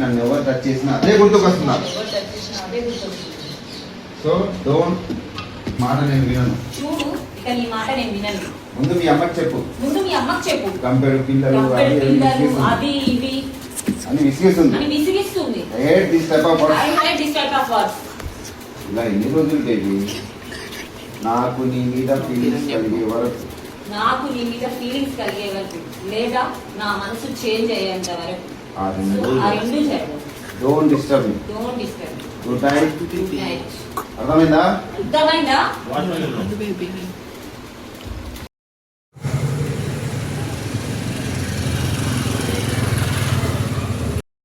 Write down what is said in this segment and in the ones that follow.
నన్ను ఎవరు టచ్ చేసినా అదే గుర్తుకొస్తున్నారు. సో డోంట్ మాట నేను వినను. చూడు ఇక నీ మాట నేను వినను. ముందు మీ అమ్మకి చెప్పు. ముందు మీ అమ్మకి చెప్పు. కంపెడు పిల్లలు అది ఇవి అని విసిగిస్తుంది. ఇలా ఎన్ని రోజులు బేబీ నాకు నీ మీద ఫీలింగ్స్ కలిగే వరకు లేదా నా మనసు చేంజ్ అయ్యేంత వరకు ఆ రెండు జరగదు. Don't disturb me. Good night. అర్థమైందా?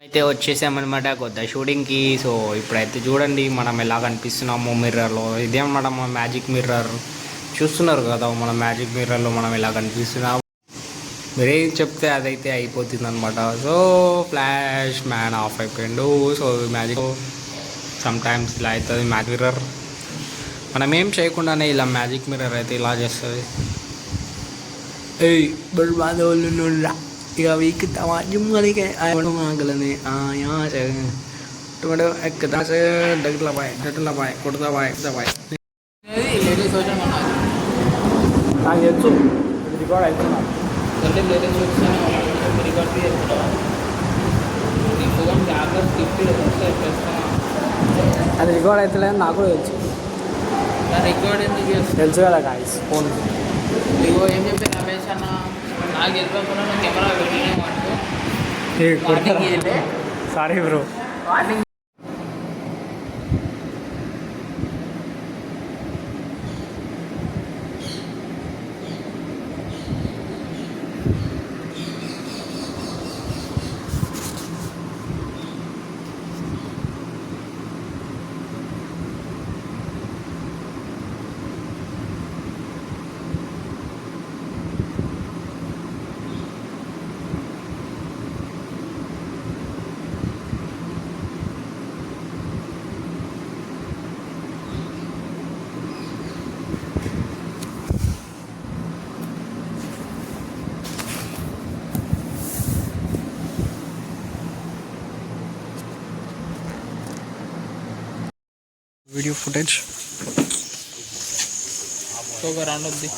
అయితే వచ్చేసామన్నమాట కొత్త షూటింగ్కి. సో ఇప్పుడైతే చూడండి మనం ఎలా కనిపిస్తున్నాము మిర్రర్లో. ఇదేమన్నమాట మన మ్యాజిక్ మిర్రర్. చూస్తున్నారు కదా మన మ్యాజిక్ మిర్రర్లో మనం ఎలా కనిపిస్తున్నాము. మీరేం చెప్తే అదైతే అయిపోతుంది అనమాట. సో ఫ్లాష్ మ్యాన్ ఆఫ్ అయిపోయిండు. సో మ్యాజిక్ సమ్ టైమ్స్ ఇలా అవుతుంది. మ్యాజిక్ మిర్రర్ మనం ఏం చేయకుండానే ఇలా మ్యాజిక్ మిర్రర్ అయితే ఇలా చేస్తుంది. ఇక వీక్ తమాజం ఆగలని टमाटो एक कदा से डगला बाय डटला बाय कुर्ता बाय दबाय लेडीज వచ్చా మన నాకు తెలుసు రికార్డ్ అవుతున్నా అంటే లేడీస్ వచ్చా రికార్డ్ చేస్తావా ఈ ఫోన్ జాగ్రత్త గిఫ్ట్ చేస్తా అది రికార్డ్ అవుతలేదు నాకు కూడా తెలుసు. రికార్డ్ ఎందుకు చేస్తా తెలుసు కదా గాయస్ ఫోన్ ఇగో ఏం చెప్పి రమేష్ అన్న నాకు తెలియకుండా కెమెరా పెట్టినే sorry bro. Video footage round వద్ది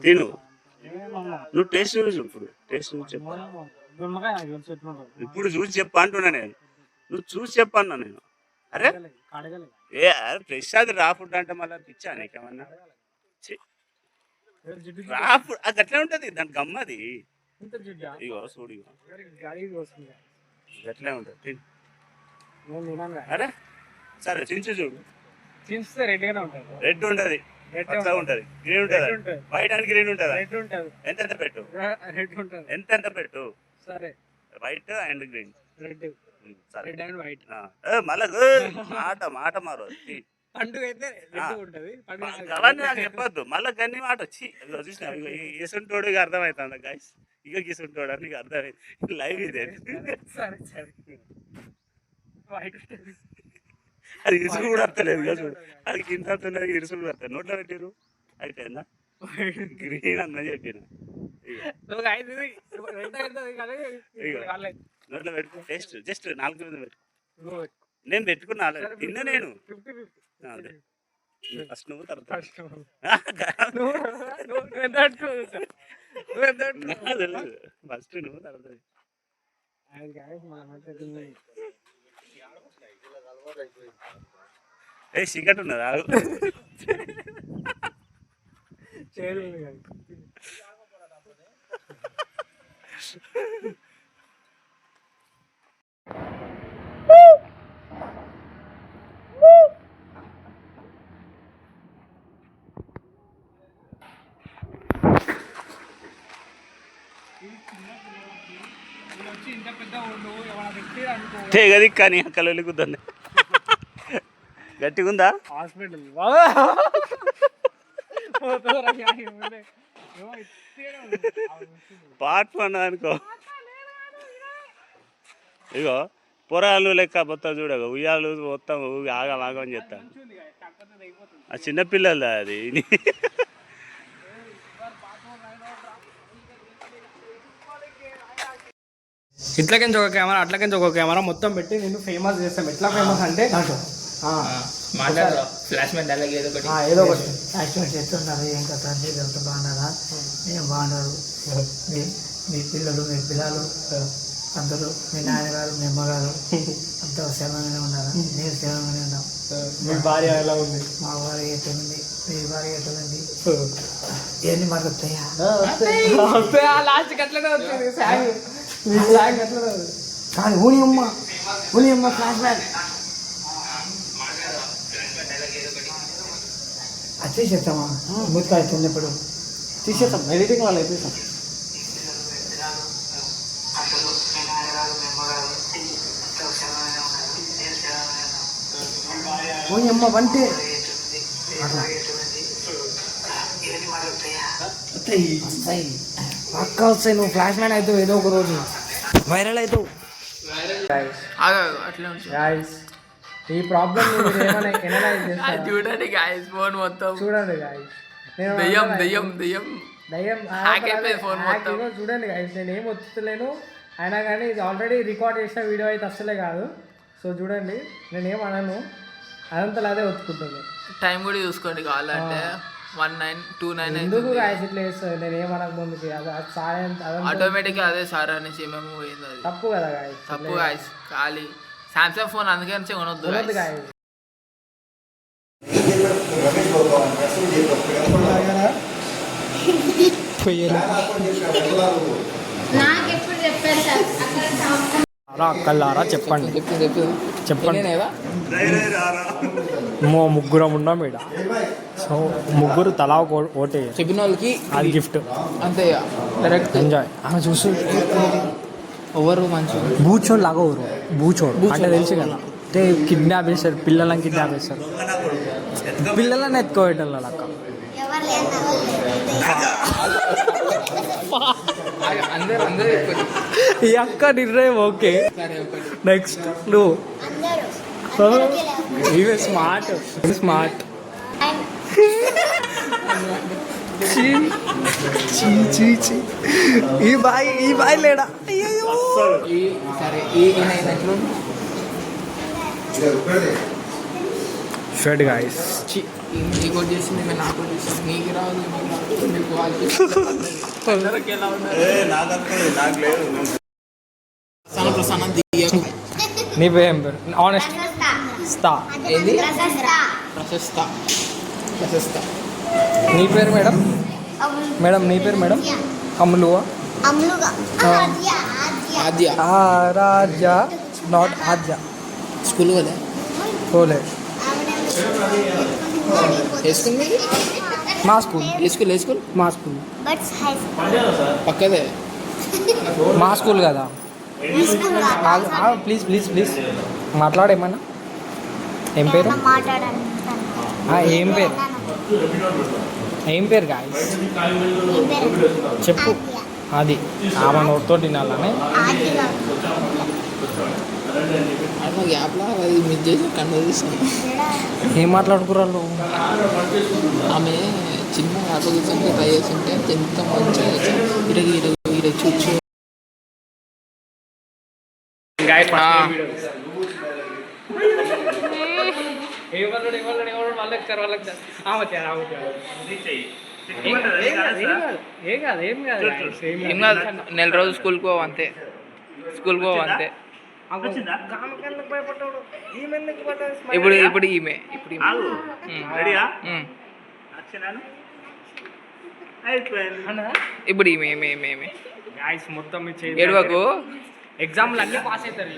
తిను నువ్వు టేస్ట్ చూసి ఇప్పుడు టేస్ట్ చూసి చెప్పు. ఇప్పుడు చూసి చెప్పు అంటున్నా నేను. నువ్వు చూసి చెప్పన్నా నేను. అరే ఫ్రెష్ అది రా ఫుడ్ అంటే మళ్ళీ పిచ్చా నీకేమన్నా రా ఫుడ్ అది అట్లే ఉంటుంది. దాని గమ్మది ఇగో చూడు అట్లే ఉంటుంది తిను. అరే సరే చించు చూడు. రెడ్ ఉంటుంది పచ్చగా ఉంటది గ్రీన్ ఉంటది వైట్ అండ్ గ్రీన్ ఉంటది. ఎంత పెట్టు ఎంత పెట్టు వైట్ అండ్ గ్రీన్ మళ్ళా మాట మాట మారు అవన్నీ నాకు చెప్పొద్దు మళ్ళా గన్ని మాట వచ్చి చూసిన ఇసుంటోడు అర్థమవుతుంది గాయస్. ఇక గీసుంటోడు నీకు అర్థమైంది లైవ్ ఇదే. అది ఇరుసులు కూడా వస్తలేదు కదా చూడు. అది కింద వస్తున్నది ఇరుసులు కూడా వస్తాయి. నోట్లో పెట్టిరు అయిపోయిందా గ్రీన్ అన్న చెప్పిన నోట్లో పెట్టుకో. టేస్ట్ జస్ట్ 4 మీద పెట్టు. నేను పెట్టుకున్నా తిన్నా నేను. అదే ఫస్ట్ నువ్వు తర్వాత ఫస్ట్ నువ్వు తర్వాత ఏ సిగరెట్ ఉన్నదా తెగది కానీ అక్కలు వెళ్ళిపోతుంది గట్టిగా ఉందా హాస్పిటల్ పార్ట్ అనుకో ఇగో పొరాలు లెక్క మొత్తం చూడగా ఉయ్యాలు మొత్తం ఆగం చేస్తా ఆ చిన్నపిల్లలదా అది ఇట్లకించి ఒక కెమెరా అట్లకించి ఒక కెమెరా మొత్తం పెట్టి నేను ఫేమస్ చేస్తాం. ఎట్లా ఫేమస్ అంటే ఫ్లాష్ మ్యాన్ డైలాగ్ ఏదో ఒకటి ఏదో ఒకటి యాక్సిడెంట్ చేస్తున్నారు. ఏం కదా అంతా బాగున్నారా? ఏం బాగున్నారు? మీ పిల్లలు మీ పిల్లలు అందరూ మీ నాన్నగారు మీ అమ్మగారు అంతా క్షేమంగానే ఉన్నారా? నేను క్షేమంగానే ఉన్నాం. మీ భార్య ఎలా ఉంది? మా భార్య ఎట్లుంది? మీ భార్య ఎట్లుంది? ఎన్ని మాకు వస్తాయా? లాస్ట్ అట్లనే వచ్చింది సాంగ్. మీ సాంగ్ అట్లనే ఉంది. కాదు ఊని అమ్మ ఫ్లాష్ బ్యాక్ అది తీసేస్తామా? ముత్తుకాయ చిన్నప్పుడు తీసేస్తాం, ఎడిటింగ్ వాళ్ళు అయిపోతాం. ఊని అమ్మ వంటే పక్క వస్తాయి. నువ్వు ఫ్లాష్ మ్యాన్ అవుతావు, ఏదో ఒక రోజు వైరల్ అవుతావు. అట్లా గాయ్స్ ఈ ప్రాబ్లమ్ ఎనలైజ్ చేస్తాను. చూడండి గాయస్ ఫోన్ మొత్తం చూడండి గాయ్స్, దయ్యం దయ్యం దయ్యం దయ్యం హ్యాక్ అయిపోయింది ఫోన్ మొత్తం. చూడండి గాయ్స్, నేను ఏం ఒత్తుతలేను అయినా కానీ ఇది ఆల్రెడీ రికార్డ్ చేసిన వీడియో అయితే అస్సలే కాదు. సో చూడండి, నేనేం అనను, అదంతా అదే ఒత్తుకుంటుంది. టైం కూడా చూసుకోండి కావాలంటే 1929 ఎందుకు గాయస్ ఇట్లా చేస్తుంది? నేను ఏమనక ముందుకి ఆటోమేటిక్ అదే సార్ అనేసి మేము పోయింది. అది తప్పు కదా గాయస్, తప్పు గాయస్. ఖాళీ సామ్సంగ్ ఫోన్ అందుకే నుంచి కొనొద్దు గాయస్. అక్కలారా చెప్పండి చెప్పండి. ముగ్గురం ఉన్నాం ఈడ. సో ముగ్గురు తలా ఓటే చెప్పిన వాళ్ళకి అది గిఫ్ట్ అంతే. Direct enjoy. ఆమె చూస్తూ ఎవరు మంచి బూచోడు లాగా ఎవరు బూచోడు అంటే తెలుసు కదా, అంటే కిడ్నాప్ చేస్తారు పిల్లలని, కిడ్నాప్ చేస్తారు పిల్లలని ఎత్తుకోవటం అక్క. అందరూ అందరూ ఈ అక్క నిర్ణయం ఓకే. నెక్స్ట్ నువ్వు ఇవే స్మార్ట్ స్మార్ట్. ఈ బాయ్ లేడా? సరే షర్ట్ గాయస్ నీకు చేసింది మేము నాకు చేసింది, నీకు రాదు నీకు వాళ్ళకి ఎలా ఉన్నారు. నీ పేరు ఏం పేరు? ఆనెస్ట్ స్తా ఏంది ప్రశస్త ప్రశస్త. నీ పేరు మేడం? మేడం నీ పేరు మేడం? అమ్ములువా? ఆద్య ఆరాధ్య నాట్ ఆద్య. స్కూల్ కదా పోలే వేసుకుంది మా స్కూల్ ఏ స్కూల్ ఏ స్కూల్ మా స్కూల్ పక్కదే మా స్కూల్ కదా. ప్లీజ్ ప్లీజ్ ప్లీజ్ మాట్లాడేమన్నా. ఏం పేరు? ఏం పేరు? ఏం పేరు గాయస్ చెప్పు. అది ఆమె నోటితో తినాలని గ్యాప్లో అది మిస్ చేసి కన్ను తీసాను. ఏం మాట్లాడుకురాళ్ళు? ఆమె చిన్న ఆటో కూర్చొని ట్రై చేస్తుంటే ఎంత మంచిగా ఇరగి ఇరగి ఇరగి చూచు. ఏం కాదు ఏం కాదు, నెల రోజులు స్కూల్కి పోవు అంతే, స్కూల్కి పోవు అంతే. ఇప్పుడు ఇప్పుడు ఈమె ఇప్పుడు ఇప్పుడు ఈమె ఈమె ఈమె ఈమె మొత్తం ఏడువకు. ఎగ్జామ్లు అన్నీ పాస్ అవుతారు.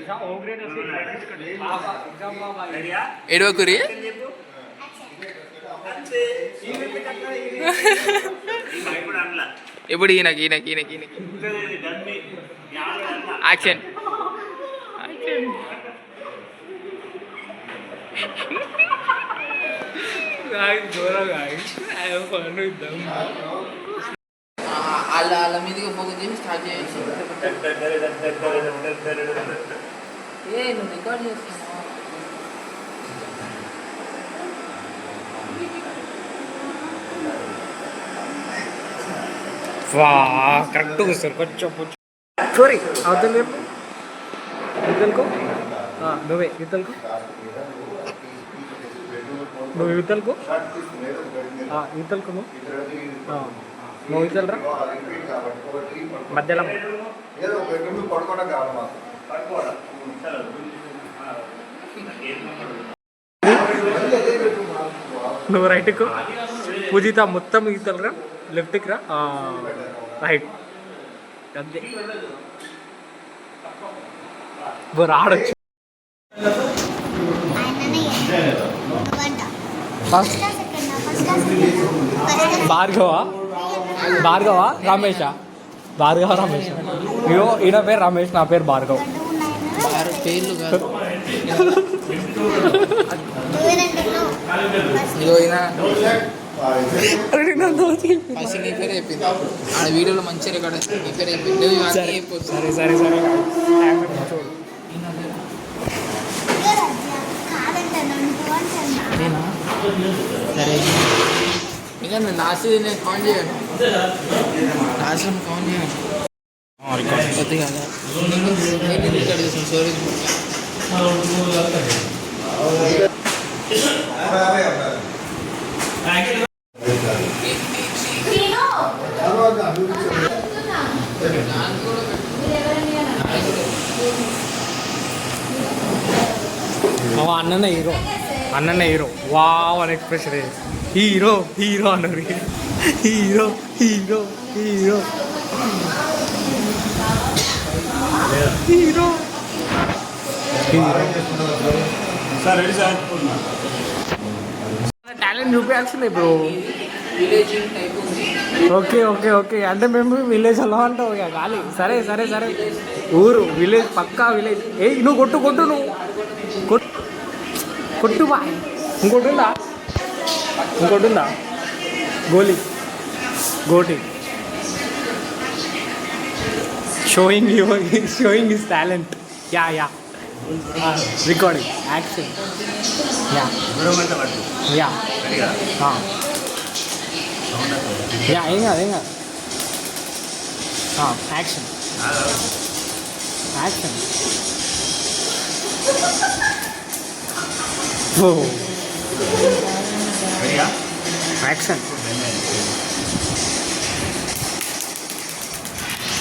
ఏడువకురి. ఇప్పుడు ఈయనకి ఈయనకి ఈయనకి ఈయనకి యాక్షన్. వాళ్ళ మీదకి ఫోకస్ చేసి స్టార్ట్ చేసి నువ్వు రికార్డ్ చేస్తున్నావు. కరెక్ట్ కూర్చోరు కొంచెం సారీ అవతల యువతలకు నువ్వే యువతలకు నువ్వు యువతలకు యువతలకు నువ్వు యువతలరా మధ్యలో నువ్వు రైట్కు పూజిత మొత్తం యువతలరా లెఫ్ట్కి రా రైట్ అంతే రాడొచ్చు. భార్గవ రమేష ఇగో ఈయన పేరు రమేష్, నా పేరు భార్గవ్. పేర్లు కాదు ఫస్ట్ నీ పేరు చెప్పింది ఆడ వీడియోలో మంచిగా రికార్డ్ నీ పేరు చెప్పింది. సరే సరే సరే సరే ఇంకా లాస్ట్ నేను కౌంట్ చేయను, లాస్ట్ కౌంట్ చేయను కొద్ది కదా. నేను రికార్డ్ చేసాను స్టోరేజ్ అన్ననే హీరో వావ్ అని ఎక్స్ప్రెషన్ హీరో హీరో అన్నారు. Hero hero hero hero talent చూపించాల్సిందే బ్రో. ఓకే ఓకే ఓకే అంటే మేము విలేజ్ అలా అంటావు ఇక గాలి. సరే సరే సరే ఊరు విలేజ్ పక్కా విలేజ్. నువ్వు కొట్టు కొట్టు నువ్వు కొట్టు బా. ఇంకోటి ఉందా గోటి showing his talent. Yeah recording action. ఏం కాదు యాక్షన్ యాక్షన్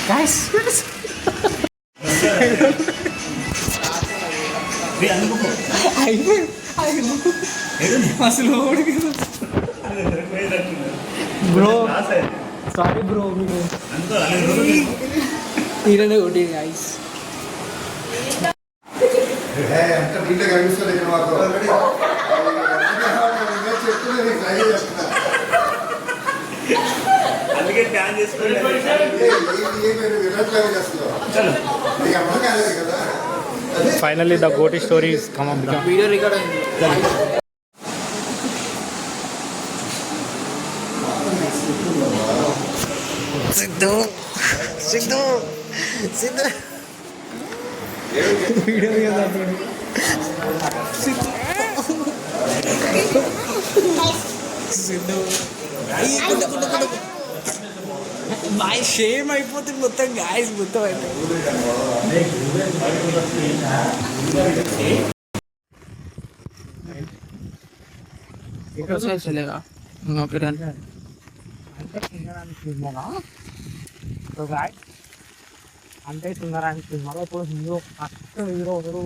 guys అసలు బ్రో సారీ బ్రో మీరు తీరనే ఒకటి ఐస్ అందుకే ప్లాన్ చేసుకుని ఫైనల్లీ ద గోటి stories come up. Video record అయింది. Siddhu video Siddhu boy shame అయిపోతుంది మొత్తం గాయస్ మొత్తం అయితే. चलेगा అంటే సుందరానికి సినిమాలో సో గాయ్ అంటే సుందరానికి సినిమాలో ఇప్పుడు హీరో ఫస్ట్ హీరో ఒకరు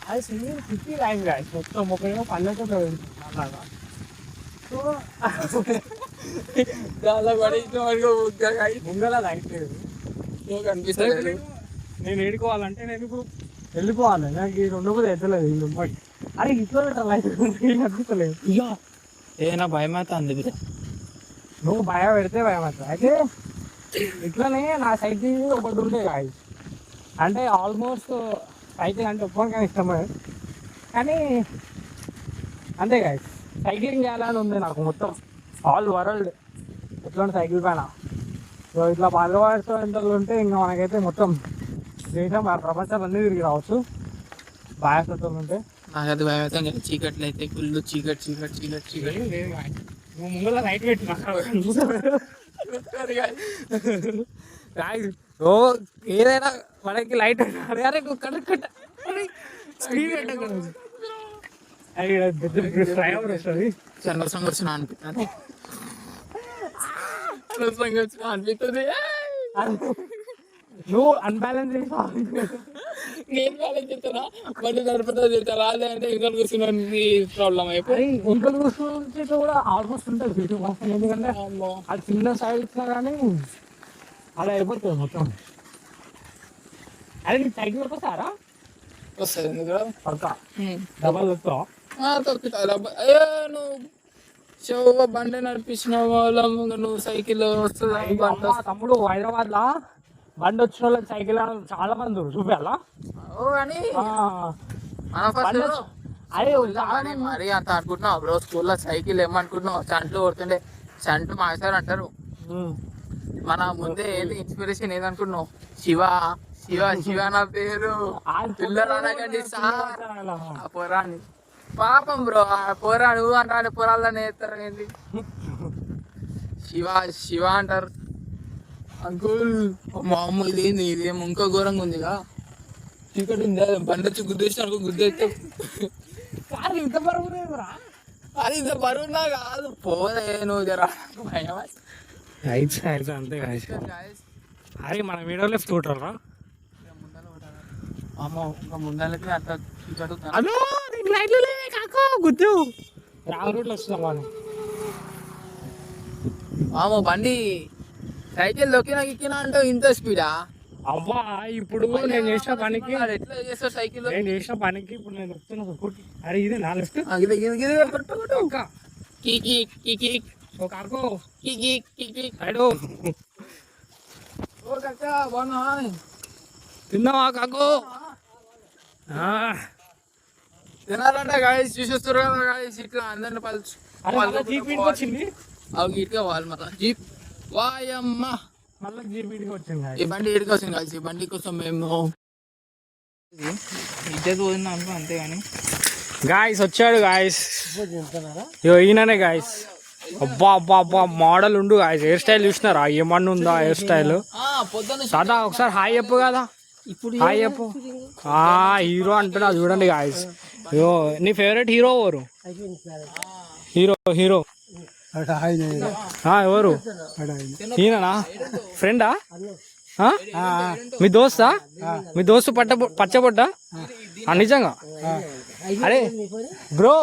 అది సింగింగ్ సిటీ లైన్ గాయ్ మొత్తం ఒకరేమో పల్లెటూరు అలాగా సో చాలా పడేసిన ముంగల లైట్ లేదు కనిపిస్తుంది. నేను ఏడుకోవాలంటే నేను ఇప్పుడు వెళ్ళిపోవాలి నాకు ఈ రెండు కూడా ఎత్తలేదు వీళ్ళు ఉమ్మడి అరే ఇట్లా లైట్ అనిపిస్తలేదు ఇక ఏదైనా భయం అయితే అందుకు నువ్వు భయం పెడితే భయం అవుతుంది అయితే ఇట్లనే నా సైకిల్ ఒకటి ఉండే కాదు అంటే ఆల్మోస్ట్ సైకిల్ అంటే ఒప్పుకోవడానికి ఇష్టమే కానీ అంతే కాదు సైక్లింగ్ చేయాలని ఉంది నాకు మొత్తం ఆల్ వరల్డ్ ఎట్లాంటి సైకిల్ పైన సో ఇట్లా పాల్గొవాల్సిన ఎంతలు ఉంటే ఇంకా మనకైతే మొత్తం దేశం ప్రపంచాలు అన్నీ తిరిగి రావచ్చు బాధ్యతలు ఉంటే నాకైతే భయం అయితే చీకట్లు అయితే ఫుల్ చీకటి చీకటి చీకటి చీకటి నువ్వు ముంగల లైట్ పెట్టినా ఓ ఏదైనా మనకి లైట్ అరే కరెక్ట్ స్పీడ్ పెట్టకూడదు డ్రైవర్ వస్తుంది అనవసరంగా వచ్చిన అనిపిస్తుంది అనవసరంగా వచ్చిన అనిపిస్తుంది నువ్వు అన్బ్యాలెన్స్ నేను బ్యాలెన్స్ చెప్తారా బండి నడుపుతా చెప్తారా లేదంటే ఇంకా కూర్చున్నానికి ప్రాబ్లం అయిపోయి ఇంట్లో కూర్చుంటే కూడా ఆల్మోస్ట్ ఉంటుంది 50% ఎందుకంటే అది చిన్న సైడ్ ఇచ్చినా కానీ అలా అయిపోతుంది మొత్తం అదే నీకు సైకిల్ వస్తారా వస్తుంది ఎందుకు పక్కా డబల్ వస్తావు తొక్కుతా అయ్యో నువ్వు చెవ్వ బండి నడిపించిన వాళ్ళం నువ్వు సైకిల్ వస్తుందా బండి తమ్ముడు హైదరాబాద్ లా బండి వచ్చిన వాళ్ళకి సైకిల్ చాలా మంది చూపించాలా కానీ అదే మరి అంత అనుకుంటున్నావు బ్రో స్కూల్లో సైకిల్ ఏమనుకుంటున్నావు చంట్లు కొడుతుండే చంట్లు మాస్టర్ అంటారు మన ముందే ఏది ఇన్స్పిరేషన్ ఏదనుకుంటున్నావు శివ శివ శివ నా పేరు పిల్లలు అనకండి సార్ ఆ పొరాన్ని పాపం బ్రో ఆ పొరా నువ్వు అంటారు పొరాలని వేస్తారు ఏంటి శివ శివ అంటారు అంకుల్ మామూలు ఇది ఇదేమో ఇంకా ఘోరంగా ఉందిగా చీకటి ఉంది బండి వచ్చి గుద్దేసిన అనుకో గుద్దేస్తే ఇంత బరువు లేదురా అది ఇంత బరువున్నా కాదు పోదే నువ్వు జరా భయం అంతే అరే మన వీడియో లెఫ్ట్ కొట్టారా అమ్మ ఇంకా ముందలకి అంత చీకటి అదో నీకు లైట్లు లేవే కాకో గుద్దు రాంగ్ రూట్లో వస్తున్నాం మనం అమ్మ బండి సైకిల్ దొక్కినా ఎక్కినా అంటే ఇంత స్పీడా అవ్వా ఇప్పుడు నేను చేసిన పనికి ఎట్లా చేస్తావు సైకిల్ నేను చేసిన పనికి ఇప్పుడు నేను చెప్తున్నా అరే ఇది నా లెఫ్ట్ ఒక అక్కో అడు తిన్నావా కాకో తినాలంటే గాయస్ చూసేస్తారు కదా గాయస్ ఇట్లా అందరిని పలుచు జీప్ వచ్చింది అవి ఇటుగా వాళ్ళు మళ్ళీ జీప్ వాయమ్మ మళ్ళీ జీప్ ఇటుగా వచ్చింది ఈ బండి ఇటుగా వచ్చింది కాదు ఈ బండి కోసం మేము ఇద్దరు పోయింది అనుకో అంతేగాని గాయస్ వచ్చాడు గాయస్ ఈయననే గాయస్ అబ్బా అబ్బా అబ్బా మోడల్ ఉండు గాయస్ హెయిర్ స్టైల్ చూసినారా ఏమన్నా ఉందా హెయిర్ స్టైల్ సదా ఒకసారి హాయ్ చెప్పు కదా హాయ్ చెప్పు హీరో అంటున్నా చూడండి గాయస్ నీ ఫేవరెట్ హీరో ఎవరు హీరో హీరో ఎవరు ఈయననా ఫ్రెండా మీ దోస్తా మీ దోస్తు పచ్చబొట్ట నిజంగా అరే బ్రో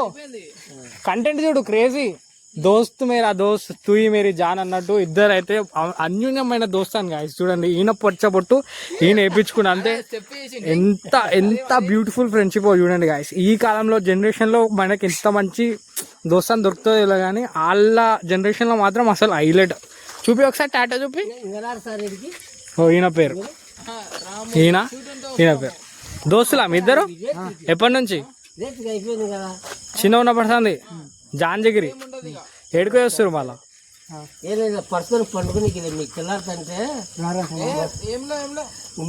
కంటెంట్ చూడు క్రేజీ దోస్త్ మేరా దోస్త్ తుయి మేరీ జాన్ అన్నట్టు ఇద్దరు అయితే అన్యూన్యమైన దోస్తాను గాయస్ చూడండి ఈయన పచ్చబొట్టు ఈయన వేయించుకున్నా అంటే ఎంత ఎంత బ్యూటిఫుల్ ఫ్రెండ్షిప్ చూడండి గాయస్ ఈ కాలంలో జనరేషన్లో మనకి ఎంత మంచి దోస్తాను దొరుకుతుందో కానీ వాళ్ళ జనరేషన్లో మాత్రం అసలు హైలైట్ చూపి ఒకసారి టాటా చూపి ఓ ఈయన పేరు ఈయన పేరు దోస్తులా మీ ఇద్దరు ఎప్పటి నుంచి చిన్న ఉన్న పడుతుంది జాంజగిరి ఏడుకో వస్తారు మళ్ళా పర్సనల్ పండుగ మీకు తెల్లారుతంటే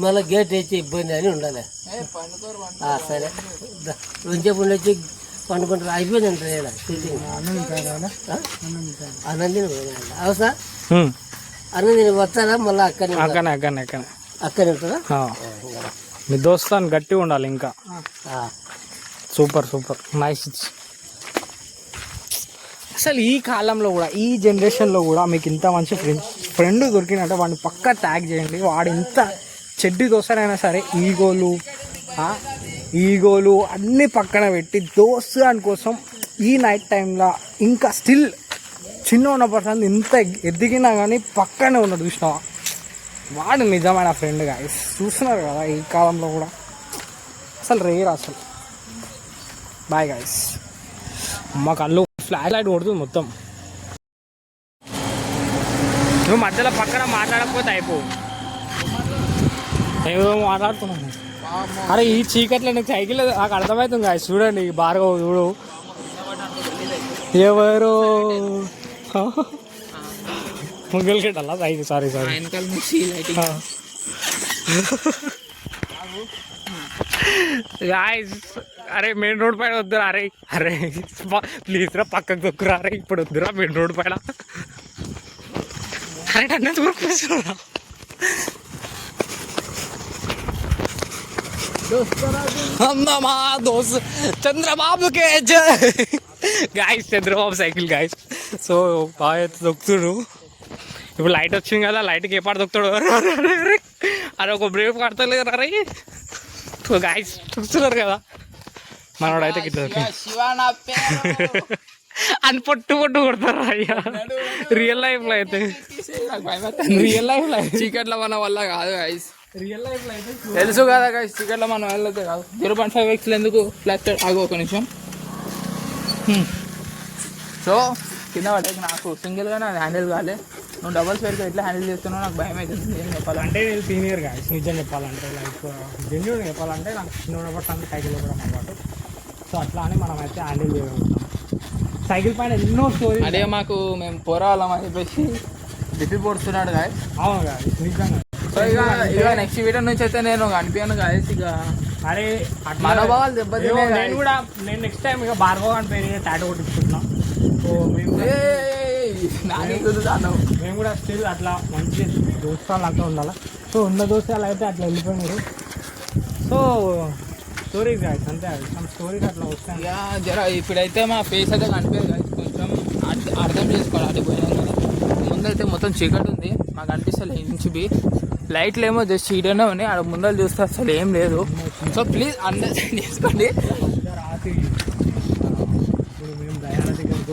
మళ్ళీ గేట్ వేసి ఇబ్బంది అని ఉండాలి సరే కొంచెం ఉండొచ్చి పండుకుంటారు అయిపోయింది అంటారు షూటింగ్ అన్నందిన అవసా అన్నందిన వస్తారా మళ్ళీ అక్కడే ఉంటారా మీ దోస్తాను గట్టిగా ఉండాలి ఇంకా సూపర్ సూపర్ నైస్ అసలు ఈ కాలంలో కూడా ఈ జనరేషన్లో కూడా మీకు ఇంత మంచి ఫ్రెండ్ దొరికినట్టే వాడిని పక్కా ట్యాగ్ చేయండి. వాడు ఇంత చెడ్డి దోస్తనైనా సరే ఈగోలు అన్నీ పక్కన పెట్టి దోస్తు దాని కోసం ఈ నైట్ టైంలో ఇంకా స్టిల్ చిన్న ఉన్న పర్సన్ ఇంత ఎదిగినా కానీ పక్కనే ఉన్నాడు చూసినావా, వాడు నిజమైన ఫ్రెండ్ గాయస్. చూస్తున్నారు కదా ఈ కాలంలో కూడా అసలు రేర్ అసలు. Bye guys. మా కళ్ళు ఫ్లాష్ లైట్ కొడుతుంది మొత్తం. నువ్వు మధ్యలో పక్కన మాట్లాడకపోతే అయిపో. ఏదో మాట్లాడుతున్నాను. అరే ఈ చీకట్లో నీకు సైకిల్ నాకు అర్థమవుతుంది గాయస్. చూడండి భార్గవ్ చూడు ఎవరో ముగ్గులు కెట్టాలా సైకిల్. Sorry guys. అరే మెయిన్ రోడ్ పైన వద్దురా. అరే ప్లీజ్ రా పక్కకు దొక్కురా. అరే ఇప్పుడు వద్దురా మెయిన్ రోడ్ పైన. అరే నన్ను దూరం మా దోస్త్ చంద్రబాబుకే జై. Guys Chandrababu cycle guys. So బాగా దొక్కుతుడు. ఇప్పుడు లైట్ వచ్చింది కదా, లైట్కి ఏ పాట దొక్కుతాడు. అరే ఒక బ్రేక్ పడతలేదు. అరే గాయస్ చూస్తున్నారు కదా మనోడైతే గిట్ల అని పొట్టు కొడతారు అయ్యా. రియల్ లైఫ్ లో అయితే చీకట్లో మన వల్ల కాదు గైస్. రియల్ లైఫ్ లో అయితే తెలుసు కదా గైస్, చీకట్లో మన వల్ల అయితే కాదు. 0.5x ఎందుకు ఫ్లాట్ ఆగు ఒక నిమిషం. సో కింద పడ్డాక నాకు సింగిల్గా నాకు హ్యాండిల్ కాలే. నువ్వు డబల్ స్పేర్కి ఎట్లా హ్యాండిల్ చేస్తున్నావు నాకు భయం అవుతుంది. ఏం చెప్పాలంటే నేను సీనియర్ గాయస్. నిజం చెప్పాలంటే లైక్ జెన్యూన్ చెప్పాలంటే నాకు చిన్న పట్టాను సైకిల్ కూడా అలవాటు. సో అట్లా అని మనం అయితే హ్యాండిల్ చేయగలుగుతాం. సైకిల్ పైన ఎన్నో స్టోరీ అదే మాకు మేము పోరాళ్ళం అని చెప్పేసి డిపి పోడుస్తున్నాడు గాయ. అవును గాయస్ నిజంగా. సో ఇక నెక్స్ట్ వీడియో నుంచి అయితే నేను కనిపించాను గాయస్. ఇక అరే మనోభావాలు దెబ్బతినే. నేను నెక్స్ట్ టైం ఇక భార్గవ్ అని పేరు టాటూ కొట్టించుకుంటున్నాం. సో మేము కూడా స్టిల్ అట్లా మంచి దోస్తాలు అట్లా ఉండాలి. సో ఉన్న దోస్తాలు అయితే అట్లా వెళ్ళిపోయినారు. సో స్టోరీస్ గాయస్ అంతే. అది సమ్ స్టోరీస్ అట్లా వస్తాయి. ఇక జర ఇప్పుడైతే మా ఫేస్ అయితే కనిపించదు గాయస్. కొంచెం అర్థం చేసుకోవాలి. అటు పోయినా కదా ముందైతే మొత్తం చీకటి ఉంది. మాకు అనిపిస్తలే ఇంచు బి లైట్లు ఏమో జస్ట్ ఈడనే ఉన్నాయి. ఆడ ముందర చూస్తే అసలు ఏం లేదు. సో ప్లీజ్ అండర్స్టాండ్ చేసుకోండి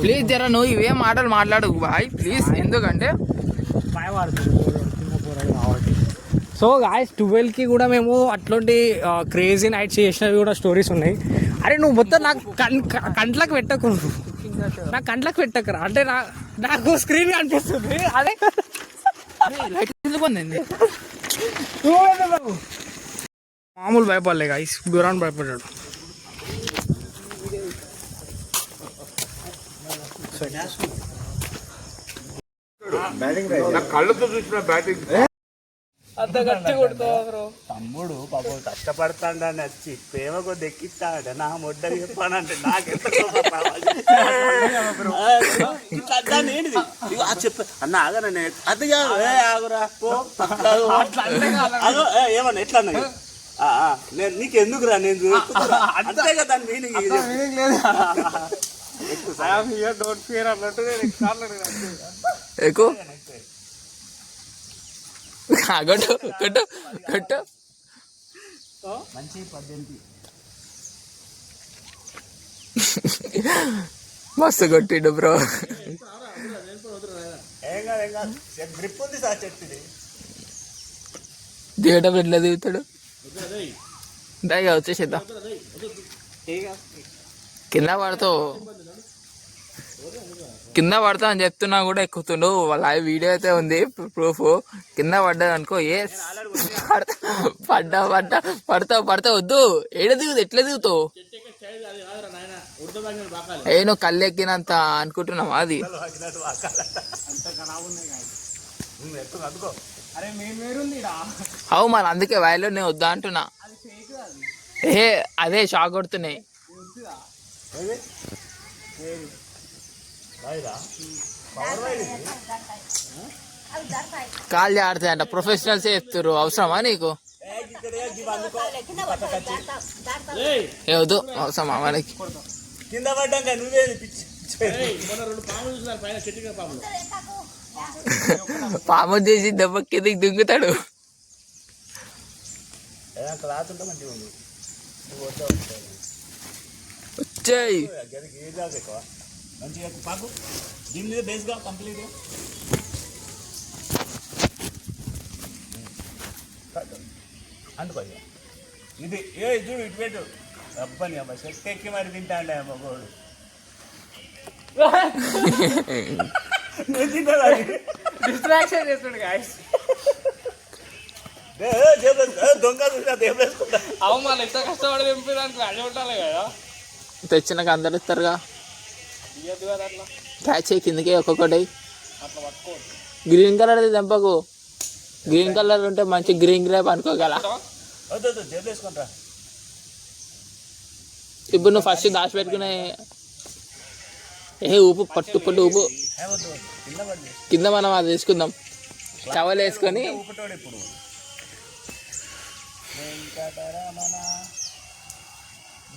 ప్లీజ్. జర నువ్వు ఇవే మాటలు మాట్లాడు బాయ్ ప్లీజ్. ఎందుకంటే సో గాయస్ 12కి కూడా మేము అట్లాంటి క్రేజీ నైట్స్ చేసినవి కూడా స్టోరీస్ ఉన్నాయి. అరే నువ్వు మొత్తం నాకు కంట్లకు పెట్టకు, నాకు కంట్లకు పెట్టకరా. అంటే నాకు స్క్రీన్ కనిపిస్తుంది. అదే మామూలు భయపడలే గాయస్. గురాన్ భయపడ్డాడు. కళ్ళతో చూసిన బ్యాటింగ్ అంత గట్టి కొడుతావా బ్రో? తమ్ముడు పాపం కష్టపడతాడని వచ్చి ప్రేమ కొద్ది ఎక్కిస్తాడు. నా మొడ్డని చెప్పానంటే నాకెంత చెప్ప అన్న ఆగన అది ఆగురా ఏమన్నా ఎట్లా అన్న నేను నీకెందుకురా నేను అంతే కదా దాని మీనింగ్ లేదు. ఎక్కువ కొట్టు కొట్టు కొట్టు. మంచి 18 మస్తు కొట్టిండు బ్రో. గ్రిప్ ఉంది సార్ చెప్తుంది. దిగటం ఎట్లా దిగుతాడు? దాయిగా వచ్చేసేద్దాం. కింద పడతా అని చెప్తున్నా కూడా ఎక్కుతుండు. లైవ్ వీడియో అయితే ఉంది ప్రూఫ్. కింద పడ్డా అనుకో ఏ పడతా వద్దు. ఏడ దిగుదు ఎట్లా దిగుతావు? నువ్వు కళ్ళు ఎక్కినంత అనుకుంటున్నావు అది. అవు మరి అందుకే వైలో నేను వద్దా అంటున్నా. అదే షాక్ కొడుతున్నాయి. కాళ్ళు ఆడతాయంట. ప్రొఫెషనల్స్ చెప్తారు. అవసరమా నీకు? వద్దు అవసరమా మనకి? కింద పడ్డాక నువ్వే పాము చేసి దెబ్బ కిందకి దుంగుతాడు. క్లాత్ ఉంటే మంచిగా ఉంది. వచ్చాయి ఎక్కువ మంచిగా పాకు దీని మీద బేస్గా కంప్లీట్గా అందుకో ఇది చూడు ఇటు పెట్టు అబ్బని అమ్మ చెట్టు ఎక్కి మరి తింటాండే అమ్మ గోడు డిస్ట్రాక్షన్ చేస్తాడు గాయస్. దొంగ చూసా అవు మళ్ళీ ఎంత కష్టపడి తెంపడానికి అదే ఉండాలి కదా. తెచ్చినాక అందరు ఇస్తారుగా. ఇవ్వద్దు కదా అట్లా. క్యాచ్ అయ్యి కిందకి ఒక్కొక్కటి. అట్లా పట్టుకోవచ్చు. గ్రీన్ కలర్ తెంపకు. గ్రీన్ కలర్ ఉంటే మంచి గ్రీన్ గ్రేప్ అనుకోగల. వద్దు జేబు వేసుకుంటా. ఇప్పుడు నువ్వు ఫస్ట్ దాచిపెట్టుకునే ఊపు పట్టు ఊపు కింద మనం అది వేసుకుందాం. టవల్ వేసుకొని ఊపుతాడు ఇప్పుడు. వెంకటరమణ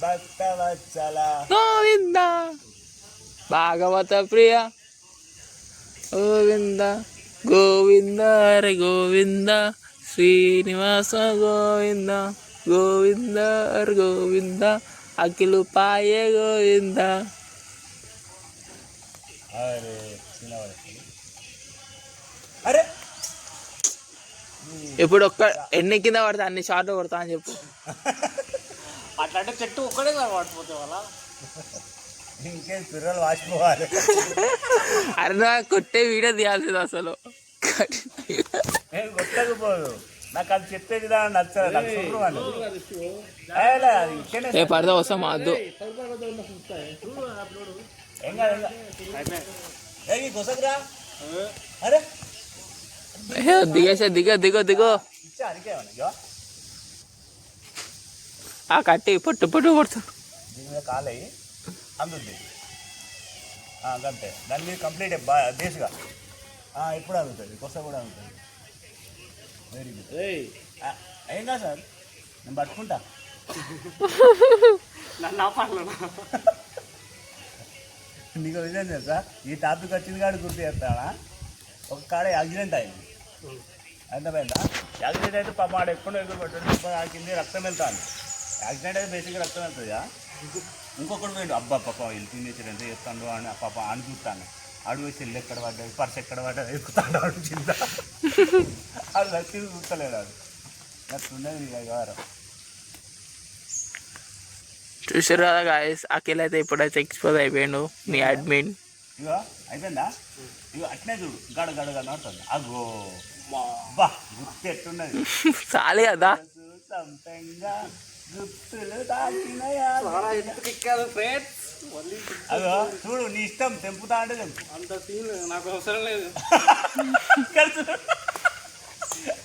భక్తవత్సల గోవింద భాగవత ప్రియ గోవింద గోవింద హరి గోవింద శ్రీనివాస గోవింద గోవింద హరి గోవింద అఖిలు పాయే గోవింద. అరే ఇప్పుడు ఎన్ని కింద పడతా అన్ని షార్ట్ కొడతా అని చెప్పు. అట్లా అంటే చెట్టు ఒక్కడే పడిపోతే వాళ్ళ ఇంకేం పిల్లలు వాచిపోవాలి. అరే నా కొట్టే వీడియో తీయాల్సింది అసలు. నేను కొట్టకపోదు నాకు అది చెప్పే విధానం నచ్చదు. ఏ పడతా వస్తాం వద్దు. కొసకురా. అరే దిగేసా దిగో ఇచ్చా అరికేమన్నా ఆ కట్టి పొట్టు కొడుతాడు. దీని మీద కాలయ్యి అందుద్ది అంతే. దాని మీద కంప్లీట్ దేశగా ఇప్పుడు అందుతుంది. కొస కూడా అందుతుంది. Very good. ఏం కాదు సార్ నేను పట్టుకుంటా. నీకు విజయం తెలుసా ఈ టాపిక్ వచ్చింది కాదు గుర్తు చేస్తానా. ఒక కాడ యాక్సిడెంట్ అయింది. అర్థమైందా? యాక్సిడెంట్ అయితే పాప ఆడ ఎప్పుడు ఎగురు పెట్టండి ఆ కింద రక్తం వెళ్తాను. యాక్సిడెంట్ అయితే బేసిక్గా రక్తం వెళ్తుందా. ఇంకొకటి పోయిండు అబ్బా పాప వీళ్ళు తినేసారు ఎంత చేస్తాడు అని పాప అని చూస్తాను. అడుగు చెల్లి ఎక్కడ పడ్డాడు పర్స్ ఎక్కడ పడ్డాడు ఎక్కుతాడు అడుగు చింత అది వచ్చి చూస్తలేడు. అది అట్లుండేది నీ వ్యవహారం. చూసారు కదా గాయస్, అఖిల్ అయితే ఇప్పుడైతే ఎక్స్పోజ్ అయిపోయాడు నీ అడ్మిన్. ఇగో అయిపోయిందా? ఇగో అట్నే చూడు గడ నడుతుంది. అగో బా గుర్తు ఎట్టున్నది చాలు కదా. గుర్తులు తాకినయా. అదో చూడు నీ ఇష్టం తెంపుతా అంటే తెంపు. అంత సీన్ నాకు అవసరం లేదు.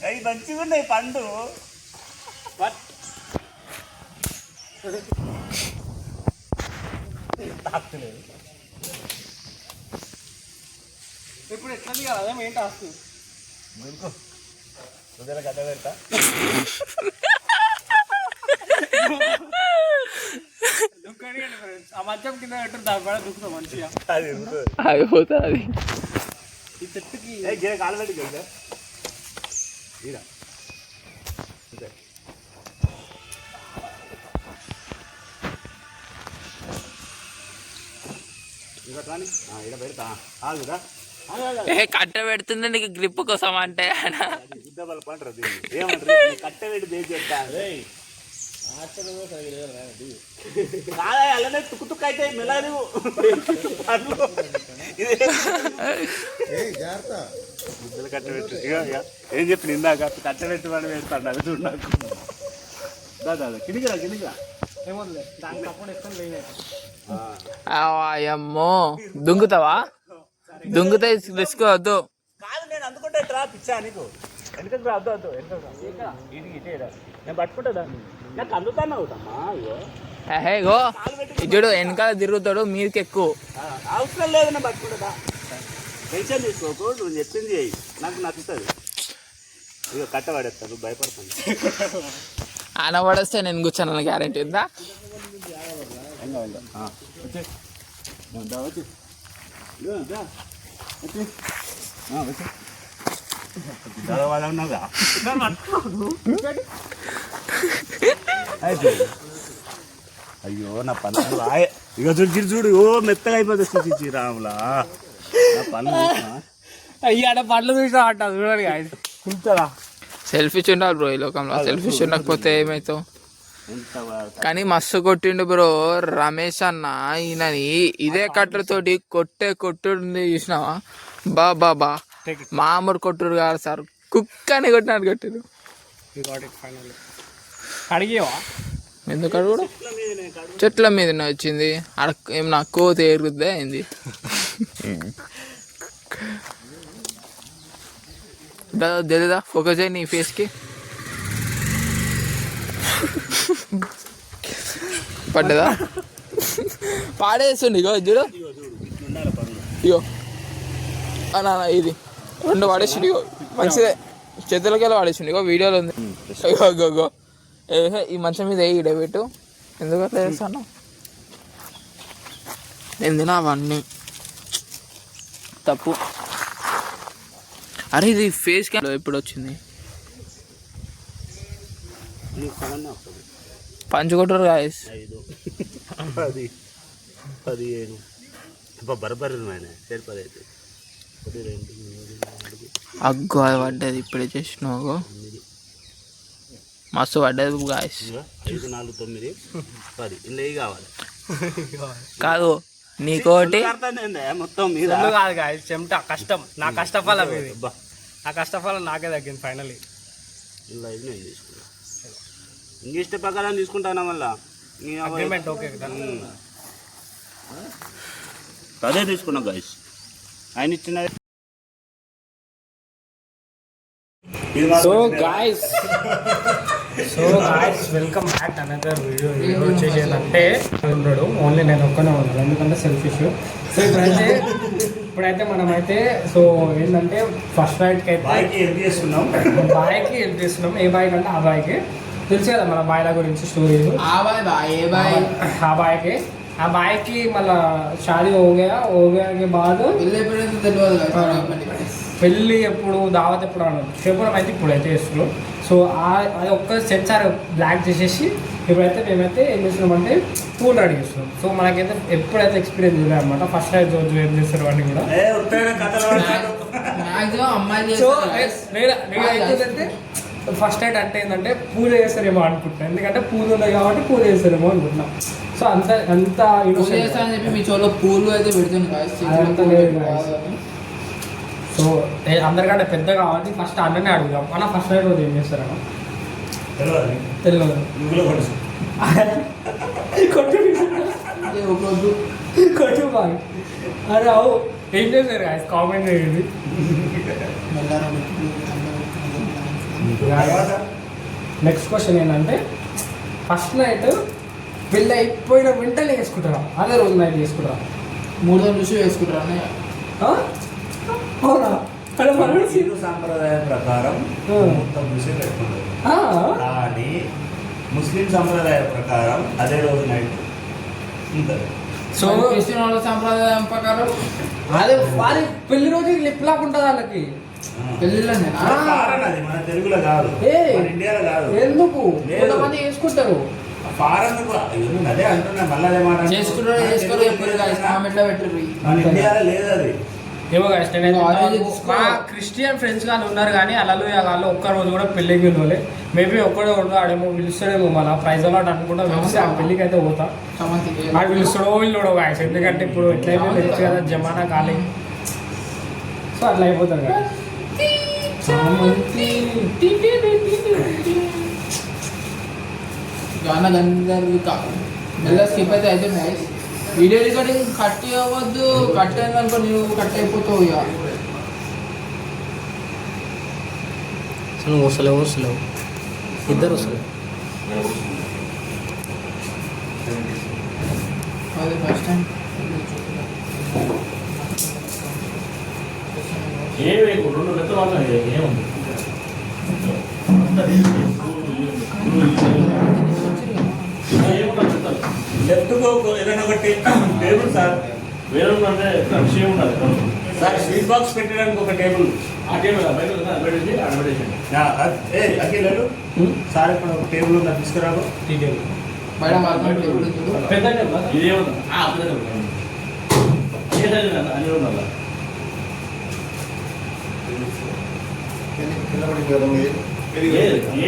అవి మంచిగా ఉన్నాయి పండు. తాకుతలేదు. ఇప్పుడు ఎట్లా కదా అదే మెయిన్ టాస్క్. మీకు హృదయాల గడ్డ పెడతా. ఆ మధ్యం కింద పెట్టు దాని కూడా దుక్కుతాం మంచిగా. అది అయిపోతుంది. ఈ చెట్టుకి గిర కాలు పెట్టి కదా ఇక రాని ఇక్కడ పెడతా ఆగుదా. కట్ట పెడుతుంది నీకు గ్రిప్ కోసం అంటే యుద్ధబల పంటరు ఏమంటారు కట్టె పెట్టి దేని చెప్తా. కాదా అలానే తుక్కు తుక్కు అయితే మెలాలి గుద్దలు కట్టబెట్టు. ఏం చెప్పిన ఇందాక కట్టబెట్టి వాడు పెడతాడు. అది చూడు నాకు దాదా కిందికిరా అమ్మో దుంగుతావా? దుంగుతే తెచ్చుకోవద్దు. కాదు నేను అందుకుంటా రా పిచ్చా నీకు వెనకకు రా. వద్దు వెనక ఇటే నేను పట్టుకుంటా. నాకు అందుతాను అవుతామా. గో ఇడు వెనకాల తిరుగుతాడు మీదకి ఎక్కువ. అవసరం లేదు నేను పట్టుకుంటా. టెన్షన్ తీసుకోకు. నువ్వు చెప్పింది నాకు నచ్చుతుంది. ఇక కట్టబడేస్తాను భయపడతాను. ఆయన పడేస్తే నేను కూర్చోను గ్యారెంటీ ఉందా? అయ్యో నా పనులు ఇక చూడు చూడు ఓ మెత్తగా అయిపోతుంది రాములా నా పనులు అయ్యాడ పండ్లు చూసినా అంట చూడండి ఇంతలా సెల్ఫిష్ ఉండాలి బ్రో ఈ లోకంలో. సెల్ఫిష్ ఉండకపోతే ఏమవుతావు. కానీ మస్తు కొట్టిండు బ్రో రమేష్ అన్న. ఈయనని ఇదే కట్టెలతోటి కొట్టుడు చూసినావా? బా మామూలు కొట్టుడు కాదు సార్, కుక్కని కొట్టినట్టు కొట్టిరు. అడిగేవా ఎందుకు అడుగుడు? చెట్ల మీద వచ్చింది ఏం నా కోత ఎరుగుద్దా అయింది. తెలియదా? ఫోకస్ అయ్యి నీ ఫేస్కి పడ్డదా? పాడేస్తుండే ఇగో చూడు. ఇగో అన్నా ఇది 2 వాడేసిండు. ఇగో మంచిదే, చేతులకి వెళ్ళి వాడేసిండు. ఇగో వీడియోలో ఉంది. ఇగో ఈ మంచం మీద ఇడబెట్టు. ఎందుకు అట్లా చేస్తాను? నేను తినా అవన్నీ తప్పు. అరే ఇది ఫేస్ క్యామ్ ఎప్పుడు వచ్చింది? పంచుకొట్టరు గాయస్. 5 10 15 బరబర్ అగ్గో అది పడ్డది ఇప్పుడే చేసినావు. మస్తు పడ్డది గాయస్. 5 4 9 10 ఇలా కావాలి కాదు నీకోటి మొత్తం మీద కాదు గాయస్, చెమట కష్టం. నా కష్టఫలం ఇది, నా కష్టఫలం నాకే తగ్గింది ఫైనల్లీ. ఇలా ఇది నేను తీసుకున్నా, ఇంక ఇష్ట ప్రకారం తీసుకుంటానా మళ్ళా అగ్రిమెంట్ ఓకే కదా. అదే తీసుకున్నా గాయస్, ఆయన ఇచ్చిన. So guys welcome back another video. Video వచ్చేసి ఏంటంటే ఉన్నాడు, ఓన్లీ నేను ఒక్కనే ఉన్నాను ఎందుకంటే సెల్ఫిష్. సో ఇప్పుడైతే మనమైతే సో ఏంటంటే ఫస్ట్ రైడ్కి అయితే బాయ్కి హెల్ప్ చేస్తున్నాం. ఏ బాయ్కి అంటే ఆ బాయ్కి తెలుసు కదా మన బాయ్ల గురించి స్టోరీస్. ఆ బాయ్కి మళ్ళీ షాదీ ఓగే బాధ పెళ్ళి ఎప్పుడు దావత్ ఎప్పుడు అన్నది చెప్పడం అయితే ఇప్పుడైతే చేస్తున్నాం. సో అది ఒక్క సెన్సార్ బ్లాక్ చేసేసి ఇప్పుడైతే మేమైతే ఏం చేస్తున్నామంటే పూలు రెడీ చేస్తున్నాం. సో మనకైతే ఎప్పుడైతే ఎక్స్పీరియన్స్ చేయలేదు అనమాట. ఫస్ట్ రైడ్ రోజు ఏం చేస్తారు అన్నీ కూడా. సో నేనైతే ఫస్ట్ నైట్ అంటే ఏంటంటే పూజ చేస్తారేమో అనుకుంటున్నాను, ఎందుకంటే పూలు ఉన్నాయి కాబట్టి పూజ చేస్తారేమో అనుకుంటున్నాం. సో అంత మీ చోలో పూలు అయితే పెడుతుంది. సో అందరికంటే పెద్ద కాబట్టి ఫస్ట్ అన్ననే అడుగుదాం. అన్న ఫస్ట్ నైట్ రోజు ఏం చేస్తారన్న? తెలియదు. కొట్టు బాగా. అరే అవు ఏం చేశారు కామెంట్ చేయండి. నెక్స్ట్ క్వశ్చన్ ఏంటంటే ఫస్ట్ నైట్ పెళ్ళి అయిపోయిన వెంటనే వేసుకుంటారా అదే రోజు నైట్ వేసుకుంటారా? 3 రోజులు చూసి వేసుకుంటారా? అవునా? హిందూ సాంప్రదాయం ప్రకారం మొత్తం చూసి పెట్టుకుంటారు, కానీ ముస్లిం సంప్రదాయం ప్రకారం అదే రోజు నైట్ ఉంటుంది. సో క్రిస్టియన్ వాళ్ళ సంప్రదాయం ప్రకారం అదే వారి పెళ్లి రోజు లిప్ లాక్ ఉంటుంది వాళ్ళకి. పెళ్ళిళ్ళని అది మన తెలుగులో కాదు, ఇండియాలో కాదు. ఎందుకు కొంతమంది వేసుకుంటారు ఫారెన్ అదే అంటున్నా. మళ్ళీ అదే మాట చేసుకుంటారు ఇండియాలో లేదు అది. ఏమో మా క్రిస్టియన్ ఫ్రెండ్స్ కానీ ఉన్నారు, కానీ అలలు వాళ్ళు ఒక్కరోజు కూడా పెళ్ళికి పిలవలే. మేబీ ఒక్కడే ఉంటాడేమో, పిలుస్తాడేమో మళ్ళీ ప్రైజ్ అలాట్ అనుకుంటా. పిలిస్తే ఆ పెళ్ళికి అయితే పోతా. వాడు పిలుస్తాడో వీళ్ళోడో గాయస్, ఎందుకంటే ఇప్పుడు ఎట్లయితే తెలుసు కదా జమానా ఖాళీ. సో అట్లా అయిపోతారు కదా. స్కిప్ అయితే అయితే వీడియో రికార్డింగ్ కట్ అవ్వద్దు. కట్ అయిందనుకో నువ్వు కట్ అయిపోతావు. ఇక నువ్వు వస్తలేవు ఇద్దరు వస్తలేవు. అది ఫస్ట్ టైం లెఫ్ట్ ఏదైనా ఒకటి టేబుల్ సార్ వేరే అంటే విషయం ఉన్నది సార్. స్వీట్ బాక్స్ పెట్టడానికి ఒక టేబుల్, ఆ టేబుల్ బయట పెట్టేసి ఆడ పెట్టేసండి. అఖిలాడు సార్ ఇక్కడ ఒక టేబుల్ ఉందా, తీసుకురాదు. టీ టేబుల్ పెద్ద టేబుల్ ఇదేమన్నా అన్నీ ఉండాలి.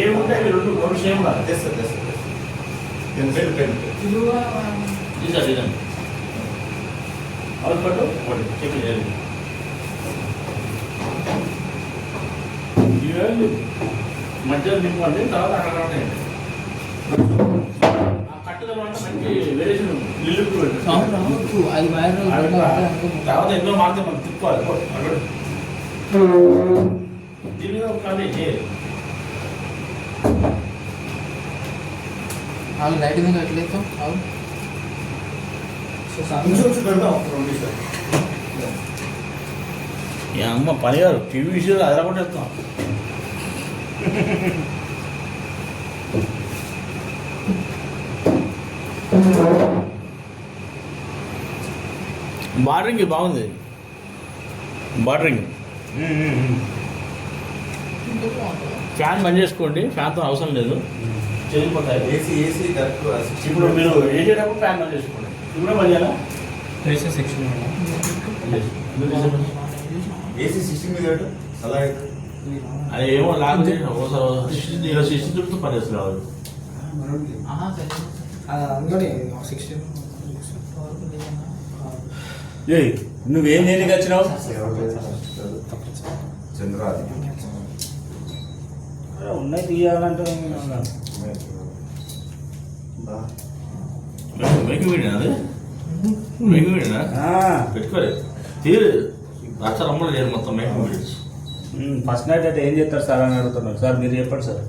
ఏముంటే రెండు సేమ్ అవును పట్టు చెప్పి మధ్యలో నింపండి, తర్వాత అక్కడ ఉంటాయండి. ఆ కట్టుదల అంటే మంచి వేరియేషన్ ఉంది. ఇల్లు తర్వాత ఎన్నో మాత్రం మనం తిప్పుకోవాలి. దీని మీద ఒక కానీ వాళ్ళు లైట్ మీద ఎట్లయితే అవును అమ్మ పని గారు టీవీ విషయాలు అదరకుండా వెళ్తాం. బార్డరింగ్ బాగుంది, బార్డరింగ్. ఫ్యాన్ బంద్ చేసుకోండి, ఫ్యాన్తో అవసరం లేదు, చెల్లిపోతాయి. ఇప్పుడు మీరు వేసేటప్పుడు ఫ్యాన్ బంద్ చేసుకోండి. ఇప్పుడు బంద్ చేయాలా? ఏసీ 16 ఏసీ 16 అలా అది ఏమో లాగ్ ఇలా 60 పనిచేస్తుంది కావాలి. నువ్వేం దేనికి వచ్చినావు? చంద్రాది ఉన్నాయి తీయాలంటే అది పెట్టుకోలేదు తీరు అసలు అమ్మలు లేదు మొత్తం మేకప్ వీడియోస్. ఫస్ట్ నైట్ అయితే ఏం చేస్తారు సార్ అని అడుగుతున్నారు. సార్ మీరు చెప్పండి సార్.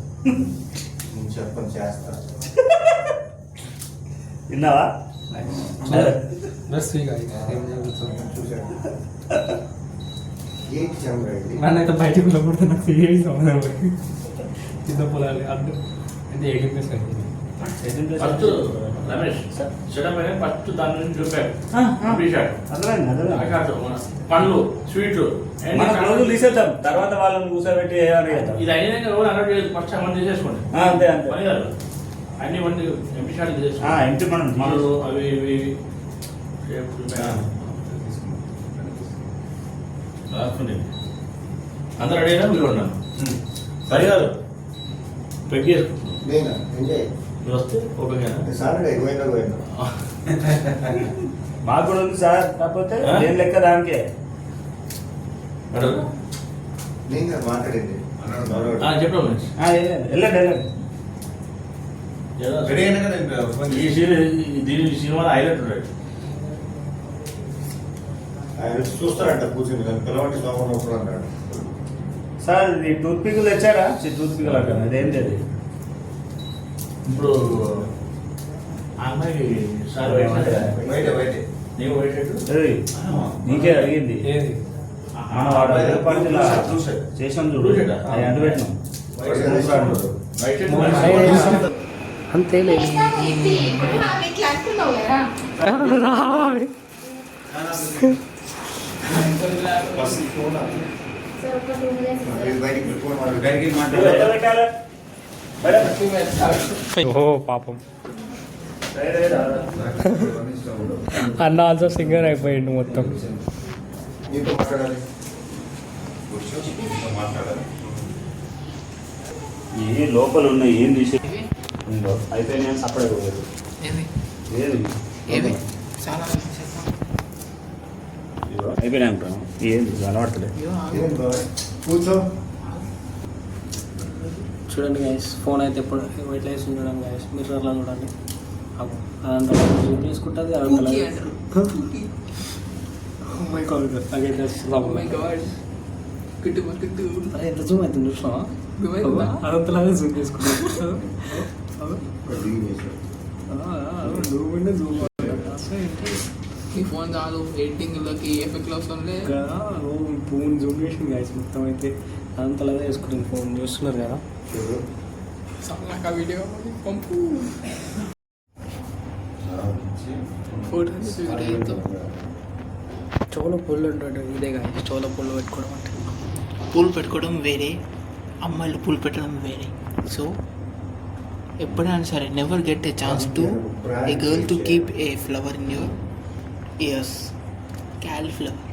చెప్పండి చేస్తా. విన్నావా? నన్నైతే బయటకు వెళ్ళకూడదు, నాకు సీరియస్ చిన్న పొలాలు అంటే 18+ అయింది. ఫస్ట్ రమేష్ సెటప్ అయినా ఫస్ట్ దాని నుంచి చూపాడు. పండ్లు స్వీట్లు రోజు తీసేద్దాం, తర్వాత వాళ్ళని కూర్చోబెట్టి ఇది అయినా రోజు అలర్ట్ చేయదు. ఫస్ట్ అమౌంట్ తీసేసుకోండి. అంతే అంతే పని కాదు. అన్ని మంది ఎంపీ షాట్ తీసేసుకోండి. ఎంపీ మనం పండ్లు అవి ఇవి రాసుకుని అందరూ రెడీ అయినా మీరు ఉన్నాను. సరే కాదు పెట్టి మీరు వస్తే ఓకేనా? మాకు కూడా ఉంది సార్, కాకపోతే నేను లెక్క దానికే మాట్లాడింది చెప్పండి. వెళ్ళండి వెళ్ళండి. ఈ దీని సినిమాలో హైలైట్ ఉంటాడు. ఆయన చూస్తారంట కూర్చుని పిల్లవాడి సోమప్పుడు అన్నాడు. సార్ ఇది టూత్ పిక్లు తెచ్చారా? టూత్ పిక్లు అంటారు, అదేంటి అది? ఇప్పుడు అమ్మాయి సార్ నీకు నీకే అడిగింది. మనం వాడు 5 రూపాయలు చేసాం చూడు, అది అంటు పెట్టినాం. అంతే ఓహో పాపం అన్న ఆల్సో సింగర్ అయిపోయిండు మొత్తం. ఈ లోపల ఉన్నాయి ఏం తీసే అయిపోయినా సపరేట్ ఏది అయిపోయినా అంటాను. ఏంది అలవాట్లేదు. కూర్చో చూడండి గైస్, ఫోన్ అయితే ఎప్పుడు ఎట్లా వేసి చూడండి గైస్, మిర్రర్లో చూడండి. అదంతా జూమ్ చేసుకుంటుంది, అదంతా ఎంత జూమ్ అవుతుంది చూసినావా? అదంతలాగా జూమ్ చేసుకుంటాను. జూమ్ ఈ ఫోన్ చాలు ఎడిటింగ్లకి ఎఫెక్ట్లు అవసరం లేదు. ఫోన్ జూమ్ చేసింది గైస్ మొత్తం అయితే అదంతలాగా వేసుకుంటుంది. ఫోన్ చూస్తున్నారు కదా, వీడియో పంపు ఫోటో చెవులో పూలు ఉంటాడు ఇదే కానీ చెవులో పూలు పెట్టుకోవడం అంటే పూలు పెట్టుకోవడం వేరే, అమ్మాయిలు పూలు పెట్టడం వేరే. సో ఎప్పుడైనా సరే never get a chance to A girl to keep a flower in your years. Cauliflower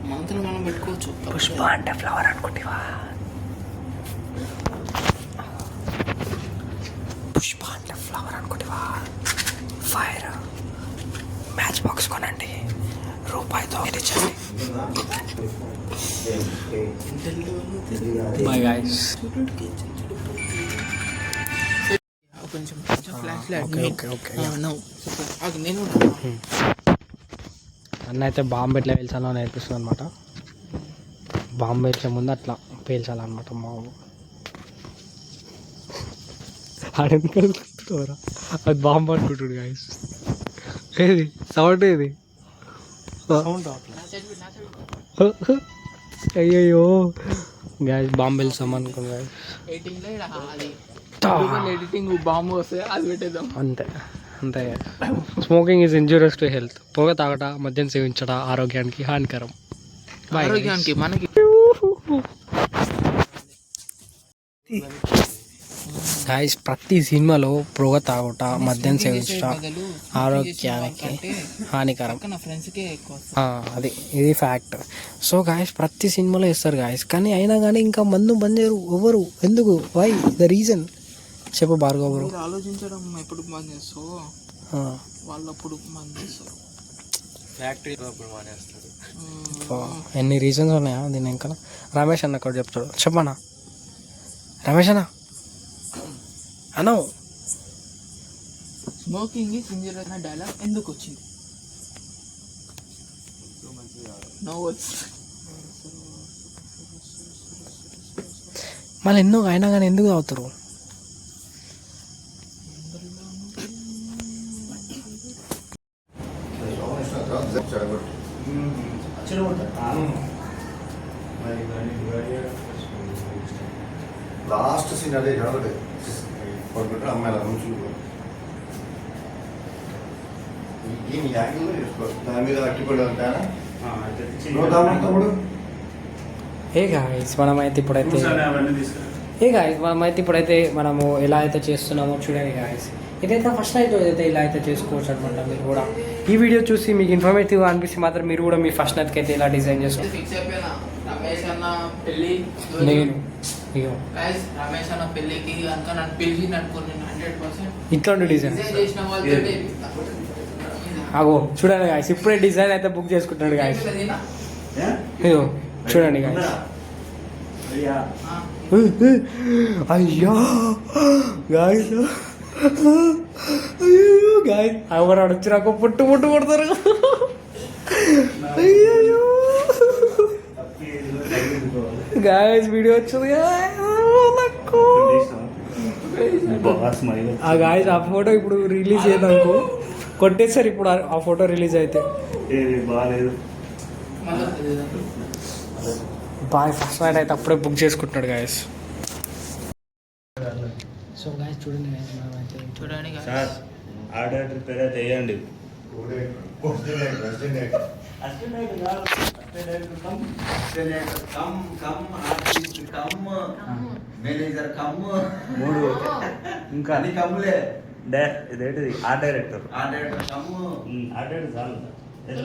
మనతో మనం పెట్టుకోవచ్చు. పుష్ప అంటే ఫ్లవర్ అనుకుంటేవా? పుష్ప అంటే ఫ్లవర్ అనుకుంటేవా? ఫైర్ మ్యాచ్ బాక్స్ కొనండి, రూపాయితో బాయ్ గాయ్స్. కొంచెం ఫ్లాష్ లైట్ నేను అన్న అయితే బాంబు ఎట్లా పేల్చాలో నేర్పిస్తుంది అనమాట. బాంబు పేల్చే ముందు అట్లా పేల్చాలన్నమాట. మా ఆడెందుకు అనుకుంటున్నారా? అది బాంబు అనుకుంటుడు గాయస్. ఏది సౌండ్ ఏది? అయ్యయ్యో గాయస్ బాంబు పేల్చాం అనుకో గాయస్. ఎడిటింగ్ బాంబు వస్తే అది పెట్టేద్దాం అంతే అంతే. Smoking is injurious to health. పొగ తాగట, మద్యం సేవించట ఆరోగ్యానికి హానికరం. ఆరోగ్యానికి మనకి. గాయస్ ప్రతి సినిమాలో పొగ తాగుట, మద్యం సేవించట ఆరోగ్యానికి హానికరం. అది ఇది ఫ్యాక్ట్. సో గాయస్ ప్రతి సినిమాలో ఇస్తారు గాయస్, కానీ అయినా కానీ ఇంకా మందు బంద్ చేయరు ఎవరు. ఎందుకు? వై ద రీజన్ చెప్పు భార్గవ్ బ్రో. ఆలోచించడం ఎప్పుడు బంద్ చేస్తావు? వాళ్ళు అప్పుడు బంద్ చేస్తారు. ఫ్యాక్టరీ మానేస్తారు. ఎన్ని రీజన్స్ ఉన్నాయా దీని ఇంకా? రమేష్ అన్న ఒకటి చెప్తాడు, చెప్పనా రమేష్ అన్న? అను స్మోకింగ్ ఈజ్ ఇంజూరియస్ అన్న డైలాగ్ ఎందుకు వచ్చింది? No words. మళ్ళీ ఎన్నో అయినా కానీ ఎందుకు తాగుతారు? లాస్ట్ సీన్ అదే జరగలేదు. పడుకుంటే అమ్మాయిల మనుషులు ఏమి యాక్టింగ్ చేసుకోవచ్చు. దాని మీద అట్టిపడి ఉంటానా తమ్ముడు. ఏ గాయస్ మనమైతే ఇప్పుడైతే మనము ఎలా అయితే చేస్తున్నామో చూడండి గాయస్. ఇదైతే ఫస్ట్ నైట్ అయితే ఇలా అయితే చేసుకోవచ్చు అనమాట. మీరు కూడా ఈ వీడియో చూసి మీకు ఇన్ఫర్మేటివ్గా అనిపిస్తే మాత్రం మీరు కూడా మీ ఫస్ట్ నైట్కి అయితే ఇలా డిజైన్ చేస్తారు. రమేష్ అన్న పెళ్ళి నేను రమేష్ అన్న పెళ్ళికి కనుక నన్ను పిలిచి నడుకోండి 100% ఇట్లాంటి డిజైన్ చేసిన వాళ్ళతో అగో చూడండి గాయస్, ఇప్పుడే డిజైన్ అయితే బుక్ చేసుకుంటాడు గాయస్. ఇదో చూడండి గాయస్. అయ్యో గాయస్, అయ్యో గాయస్ ఎవరు అడుగుతున్నారు? పుట్టు కొడతారు. అయ్యో గాయస్ వీడియో వచ్చింది. ఆ గాయస్ ఆ ఫోటో ఇప్పుడు రిలీజ్ అయ్యేదనుకో కొట్టేస్తారు. ఇప్పుడు ఆ ఫోటో రిలీజ్ అయితే బాయ్ ఫస్ట్ నైట్ అయితే అప్పుడే బుక్ చేసుకుంటున్నాడు గాయస్. సో గాయస్ చూడండి గాయస్, మనమైతే చూడండి సార్ ఆర్డర్ ప్రిపేర్ అయితే వేయండి. మూడు ఇంకా కమ్ములే ఇదేంటిది ఆర్ట్ డైరెక్టర్. ఆర్ట్ డైరెక్టర్ చాలు.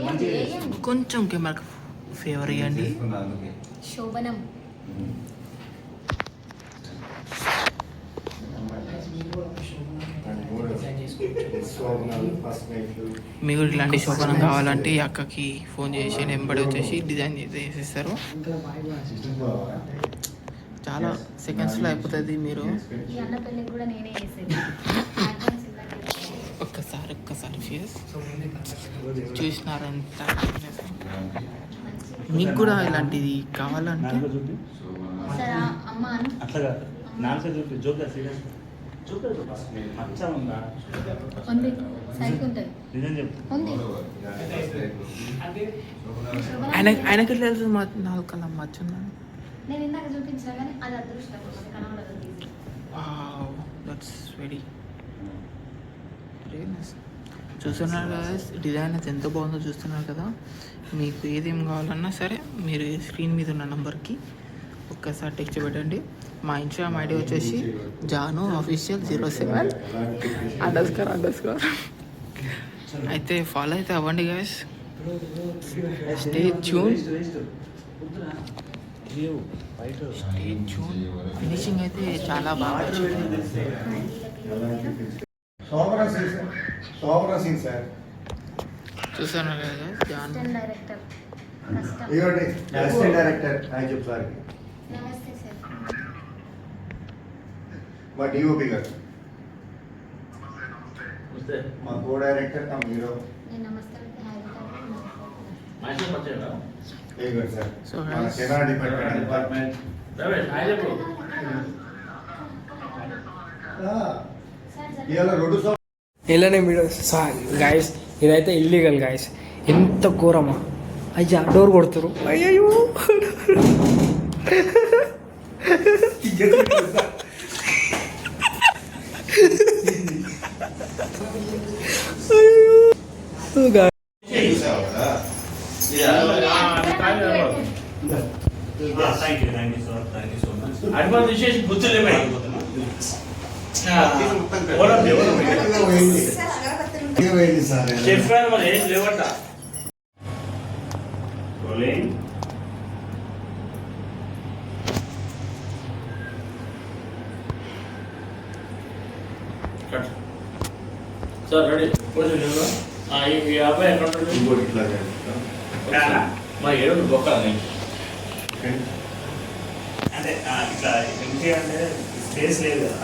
మంచిగా కొంచెం కెమెరా ఫేవర్ ఇవ్వండి. శోభనం మీకు ఇలాంటి శోభనం కావాలంటే ఈ అక్కకి ఫోన్ చేసి నెంబర్ వచ్చేసి డిజైన్ చేసేస్తారు. చాలా సెకండ్స్లో అయిపోతుంది. మీరు ఒక్కసారి ఫేస్ చూసినారంట. మీకు కూడా ఇలాంటిది కావాలంటే అట్లా నాన్న చూపి జోక్గా సీరియస్ మచ్చ ఉందా? నిజం చెప్పు. ఆయనకి తెలుసు 4 కళ్ళ మచ్చ ఉందని. నేను ఇందాక చూపించినా కానీ అది అదృష్టం కనబడదు. That's very nice. చూస్తున్నారు కదా డిజైన్ అయితే ఎంత బాగుందో చూస్తున్నారు కదా. మీకు ఏదేం కావాలన్నా సరే మీరు స్క్రీన్ మీద ఉన్న నెంబర్కి ఒక్కసారి టెక్స్ట్ పెట్టండి. మా ఇన్స్టాగ్రామ్ ఐడి వచ్చేసి జాను ఆఫీషియల్ 07 అయితే ఫాలో అయితే అవ్వండి గైస్. Stay tune. ఫినిషింగ్ అయితే చాలా బాగా వచ్చింది. చూసాను కదా జాను డైరెక్టర్ చెప్పు సార్. మా డిఓపి గారు, మా కో డైరెక్టర్ మా హీరో సార్. సో మన కెమెరా డిపార్ట్మెంట్ ఇవాళ 2 ఇలానే వీడియో గాయస్. ఇదైతే ఇల్లీగల్ గాయస్. ఎంత ఘోరమా. అయ్యా డోర్ కొడుతురు. అయ్యో అడ్వాన్స్ విశేష బుద్ధులు చెప్పాను మరి ఏం లేవట. సార్ రెడీ కొంచెం ఈ అబ్బాయి ఎక్కడ మా ఏడు బొక్కలు అంటే ఇట్లా ఎంటీ అంటే స్పేస్ లేదు కదా.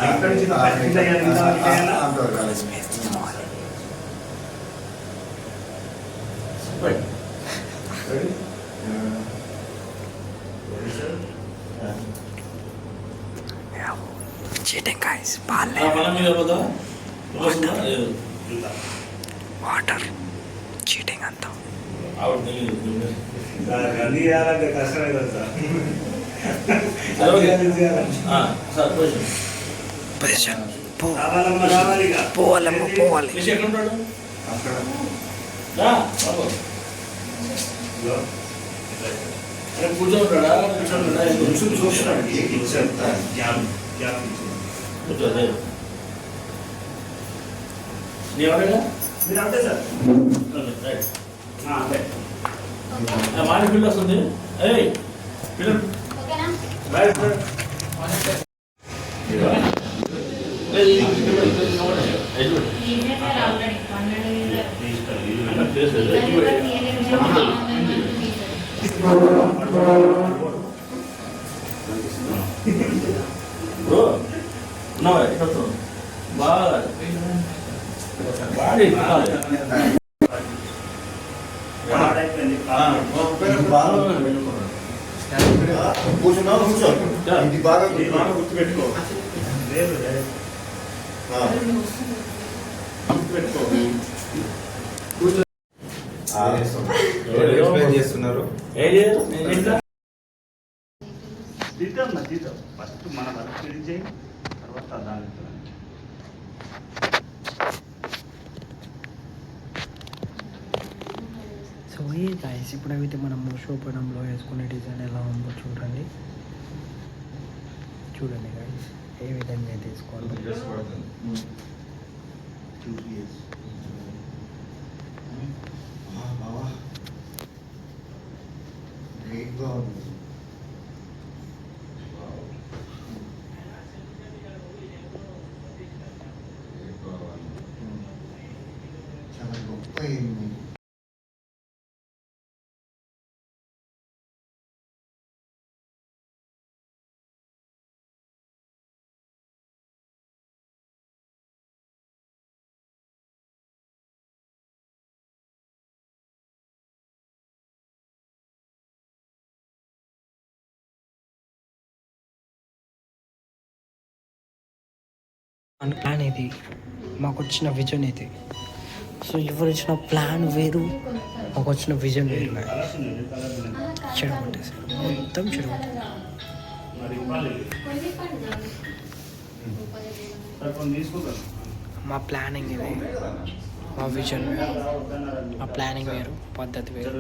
Cheating guys. వాటర్ చీటింగ్ అంతా కష్టమే కదా సార్. పొజిషన్ పోవాలమ్మ పోవాలి. కూర్చోంటాడా చూస్తున్నాడు. ఎవరైనా మీరు అంతే సార్. అంతే మాడి పిల్ల వస్తుంది. పిల్లలు బాగా ఇది బాగా గుర్తుపెట్టుకో. చేస్తున్నారు. తీద్దాం ఫస్ట్ మన వర్క్ ఫినిష్ చేయి, తర్వాత దాని సో ఏ గాయస్ ఇప్పుడైతే మనము షోపడంలో వేసుకునే డిజైన్ ఎలా ఉందో చూడండి. చూడండి గాయస్ ఏ విధంగా అయితే వేసుకోవాలి. చాలా గొప్ప అయింది. ప్లాన్ ఇది, మాకు వచ్చిన విజన్ ఇది. సో ఎవరు ఇచ్చిన ప్లాన్ వేరు, మాకు వచ్చిన విజన్ వేరు. చెడగొట్టేసి మొత్తం చెడగొట్టారు. మా ప్లానింగ్ ఇది. మా విజన్ వేరు, మా ప్లానింగ్ వేరు, పద్ధతి వేరు.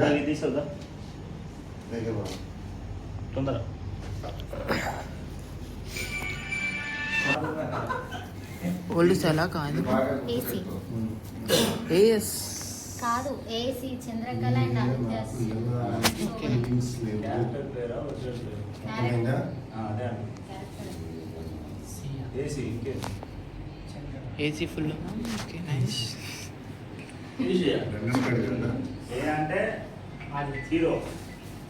ఇది తీసుకుందా తొందర. ఓల్డ్ ఎలా కాదు ఏసీ ఏఎస్ కాదు, ఏసీ చంద్రకళ అండ్ అవిద్యాస్. AC full. Okay nice. A అంటే హీరో,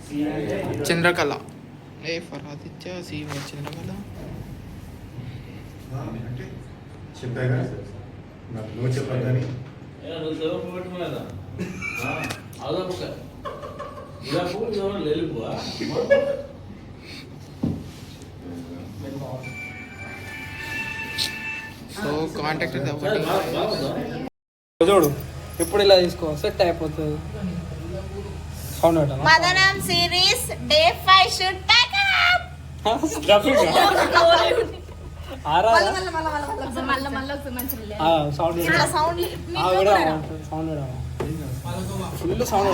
సి అంటే Chandrakala. A for Aditya, C for Chandrakala. చెప్పాగా నాకు నువ్వు చెప్పాలని సో కాంటాక్ట్ చూడు ఇప్పుడు ఇలా తీసుకో, సెట్ అయిపోతుంది. సౌండ్ పెట్టాలా? మదనం series day 5 should pack up. Sound full sound.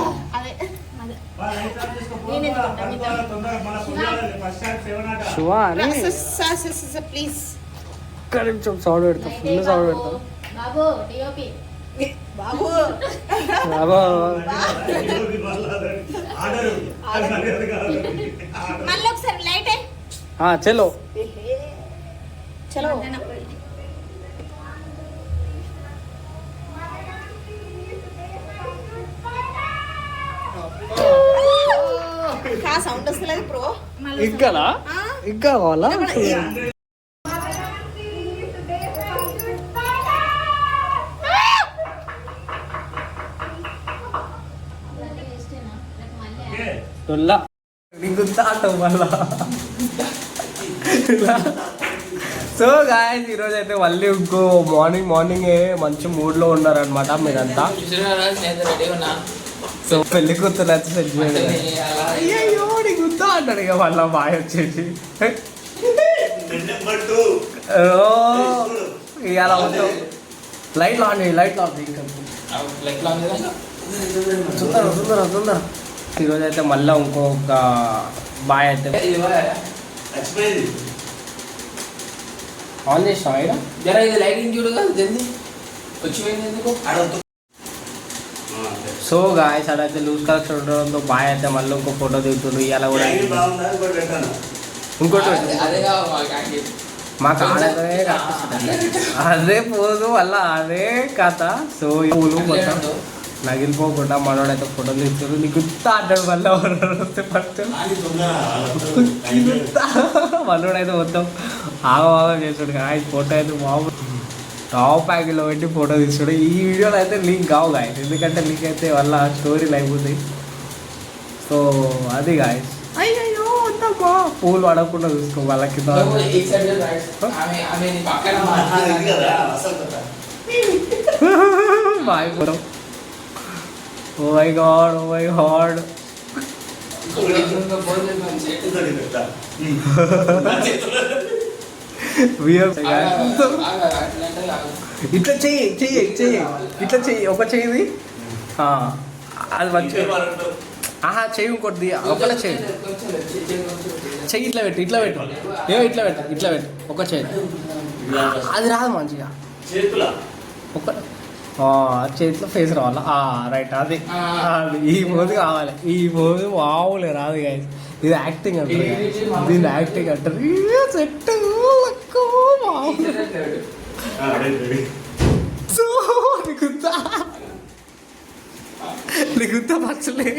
Shiva అని ప్లీజ్ ఒక్క నిమిషం సౌండ్ పెడతా, ఫుల్ సౌండ్ పెడతా. బాబు డిఓపి బాబు బాబా మళ్ళీ ఒకసారి లైట్ చలో చలో. సౌండ్ వస్తలేదు బ్రో. ఇంకా ఇంకా కావాలా? మళ్ళా సో గాయస్ ఈరోజు అయితే మళ్ళీ ఇంకో మార్నింగే మంచి మూడ్లో ఉన్నారనమాట మీరంతా. సో పెళ్లి కూతురు అయితే సెట్ చేయండి. అయ్యో నీ గుర్తా అంటాడు ఇక మళ్ళీ బాయ్ వచ్చేసి ఇవాళ మొత్తం లైట్ ఆన్ చేయి, లైట్ ఆన్ చేయి. తొందర ఈరోజు అయితే మళ్ళీ ఇంకొక బాయ్ అయితే ఆన్ చేసినాం ఇక్కడ. జర ఇది లైటింగ్ చూడు కదా జల్దీ వచ్చిపోయింది ఎందుకు. సో గాయస్ అడైతే లూజ్ కలెక్షన్ ఉండడంతో బాయ్ అయితే మళ్ళీ ఇంకో ఫోటో దిగుతుండ్రు. ఇవాళ కూడా ఇంకోటి మాకు ఆడదే అదే పోదు వల్ల అదే కథ. సో పూలు మొత్తం నగిలిపోకుండా మనోడైతే ఫోటో తీస్తారు. నీకు గుర్తా అంటాడు మళ్ళీ వస్తే ఫస్ట్ మనోడైతే మొత్తం ఆగ చేస్తాడు. గాయస్ ఫోటో అయితే బాబు టాప్ యాంగిల్లో పెట్టి ఫోటో తీస్తాడు. ఈ వీడియోలో అయితే లీక్ కావు గాయస్, ఎందుకంటే లీక్ అయితే వాళ్ళ స్టోరీలు అయిపోతాయి. సో అది గాయస్ అయ్యో వద్దమ్మా పూలు పడకుండా చూసుకో వాళ్ళకి. Bye photo. Oh my god, oh my god. ఇట్లా చెయ్యి ఇట్లా చెయ్యి ఒక చెయ్యి అది మంచి. చెయ్యి ఇంకోటి ఒకళ్ళ చెయ్యి ఇట్లా పెట్టు ఏమో ఇట్లా పెట్టు ఒక చెయ్యి. అది రాదు మంచిగా, ఒక చేతిలో ఫేస్ రావాలా. రైట్ అది ఈ మోది కావాలి. ఈ మోది మామూలు రాదు గాయస్, ఇది యాక్టింగ్ అంటారు. దీన్ని యాక్టింగ్ అంటారు. సెట్ నీకుతా పచ్చలే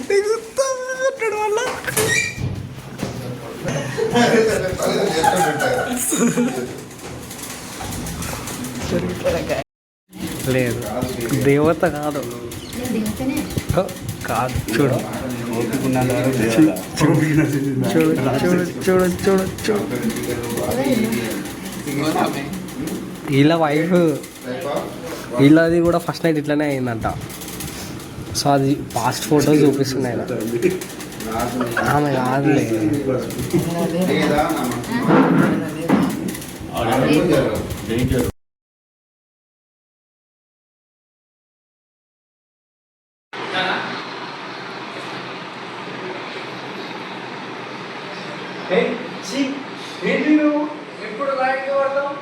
నీకుతా పెట్టడం వల్ల లేదు దేవత కాదు కాదు. చూడు వీళ్ళ వైఫ్ వీళ్ళది కూడా ఫస్ట్ నైట్ ఇట్లానే అయిందంట. సో అది పాస్ట్ ఫోటో చూపిస్తున్నాయి. ఆమె కాదులే. లేదా డేంజర్. ఏంటి నువ్వు ఎప్పుడు బయటకు పడతావు?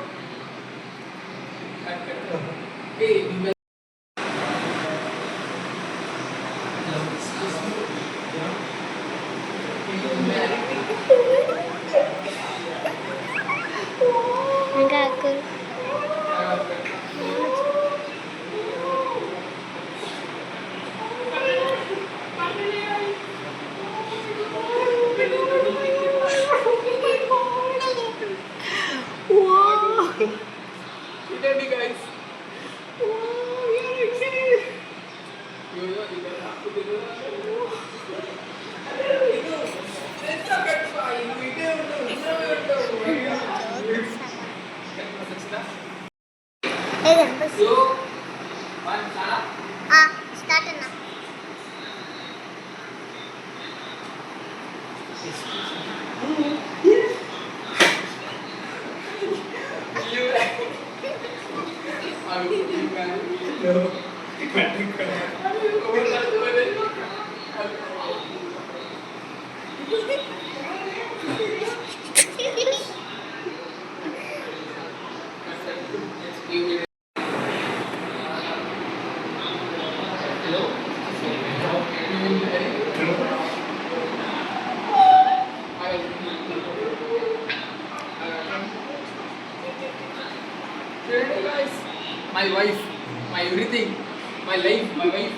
My wife, my everything, my life, my wife.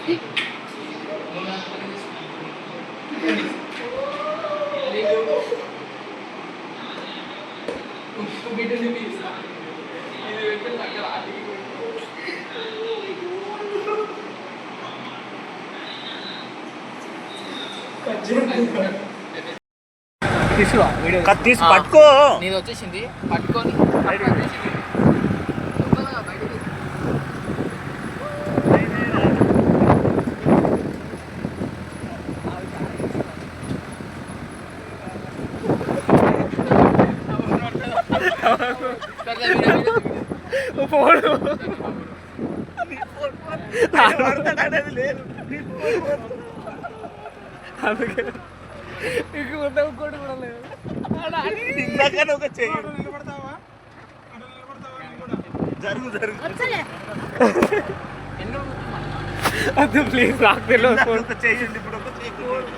తీసి పట్టుకో. నేను వచ్చేసింది పట్టుకొని వద్దు ప్లీజ్, నాకు తెలియదు.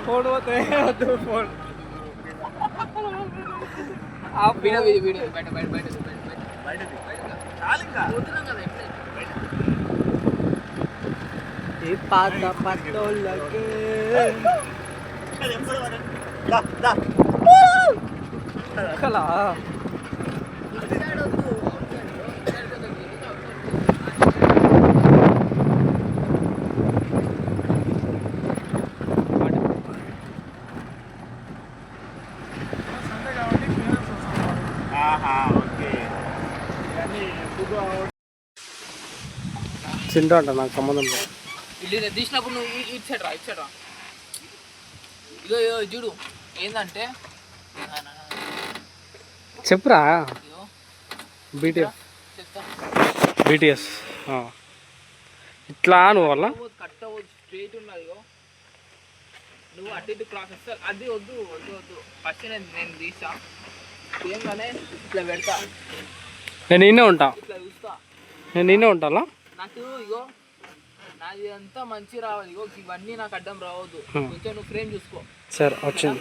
ఫోన్ పోతే వద్దు. ఫోన్ వీడియో బయట బయట బయట ఈ పాత పట్టోళ్ళకే కలా చింటూ అంట, నాకు సంబంధం లేదు. ఇల్లు తీసినప్పుడు నువ్వు ఇటు సైడ్ రా, ఇటు సైడ్ రా. ఇగో ఇగో చూడు ఏంటంటే చెప్పురా. చెప్తా బీటీఎస్ ఇట్లా నువ్వు వల్ల కట్ అవ్వదు, స్ట్రైట్ ఉన్నది. ఇగో నువ్వు అటు ఇటు క్రాస్ వస్తా. అది వద్దు వద్దు వద్దు. ఫస్ట్ నేను తీసా ఏంగానే ఇట్లా పెడతా. నేను నిన్నే ఉంటా, ఇట్లా చూస్తా. నేను నిన్నే ఉంటాలా. నాకు ఇగో నాది అంతా మంచి రావాలి. ఇగో ఇవన్నీ నాకు అడ్డం రావద్దు. కొంచెం నువ్వు ఫ్రేమ్ చూసుకో. సరే వచ్చింది.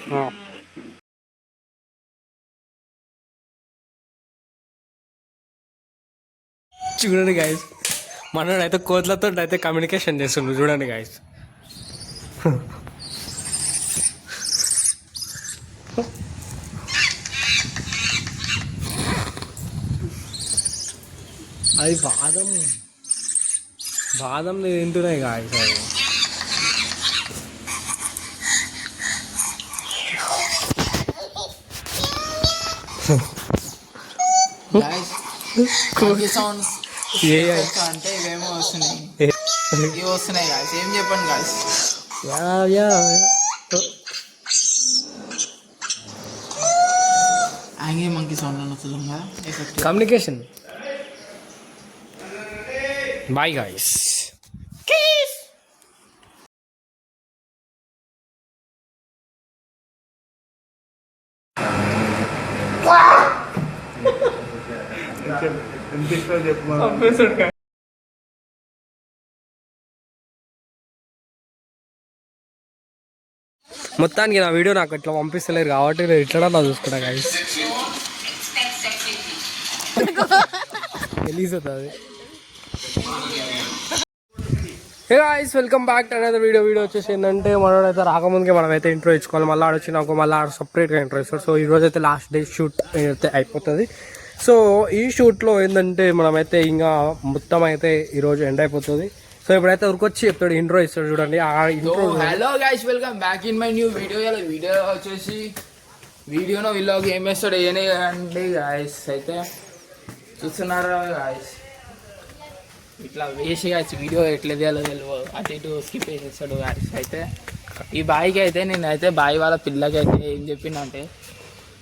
చూడండి గాయస్, మనోడు అయితే కోతులతో అయితే కమ్యూనికేషన్ చేస్తుండ్రు. చూడండి గాయస్, అది బాదం తింటున్నాయి గాయస్. అంటే ఇవేమో వస్తున్నాయి, ఇవి వస్తున్నాయి గాయస్. ఏం చెప్పండి గాయస్. యాంగే మంకీ సౌండ్ వస్తుంది కదా ఎఫెక్ట్ కమ్యూనికేషన్. Bye guys. ఎంత ఇష్టం చెప్పు. మొత్తానికి నా వీడియో నాకు ఇట్లా పంపిస్తలేరు కాబట్టి నేను ఇట్లా నా చూసుకున్నా గాయస్. తెలియదు. Hey guys, welcome back to another video. వచ్చేసి ఏంటంటే మనోడైతే రాకముందుకే మనమైతే ఇంట్రో ఇచ్చుకోవాలి. మళ్ళీ ఆడొచ్చినాక మళ్ళీ ఆడ సపరేట్గా ఇంట్రో ఇస్తారు. సో ఈరోజు అయితే లాస్ట్ డే షూట్ అయితే అయిపోతుంది. సో ఈ షూట్లో ఏంటంటే మనమైతే ఇంకా మొత్తం అయితే ఈరోజు ఎండ్ అయిపోతుంది. సో ఇప్పుడైతే ఉరికొచ్చి చెప్తాడు, ఇంట్రో ఇస్తాడు చూడండి. ఆ intro. Hello guys, welcome back in my new video. Video వచ్చేసి వీడియోలో వీళ్ళకి ఏం వేస్తాడు ఏనే అండి గాయస్. అయితే చూస్తున్నారా గాయస్, ఇట్లా వేసి గాయస్ వీడియో ఎట్లా తీయాలో తెలియదు, అటు ఇటు స్కిప్ వేసేస్తాడు గాయస్. అయితే ఈ బాయ్కి అయితే నేనైతే బాయ్ వాళ్ళ పిల్లకి అయితే ఏం చెప్పిందంటే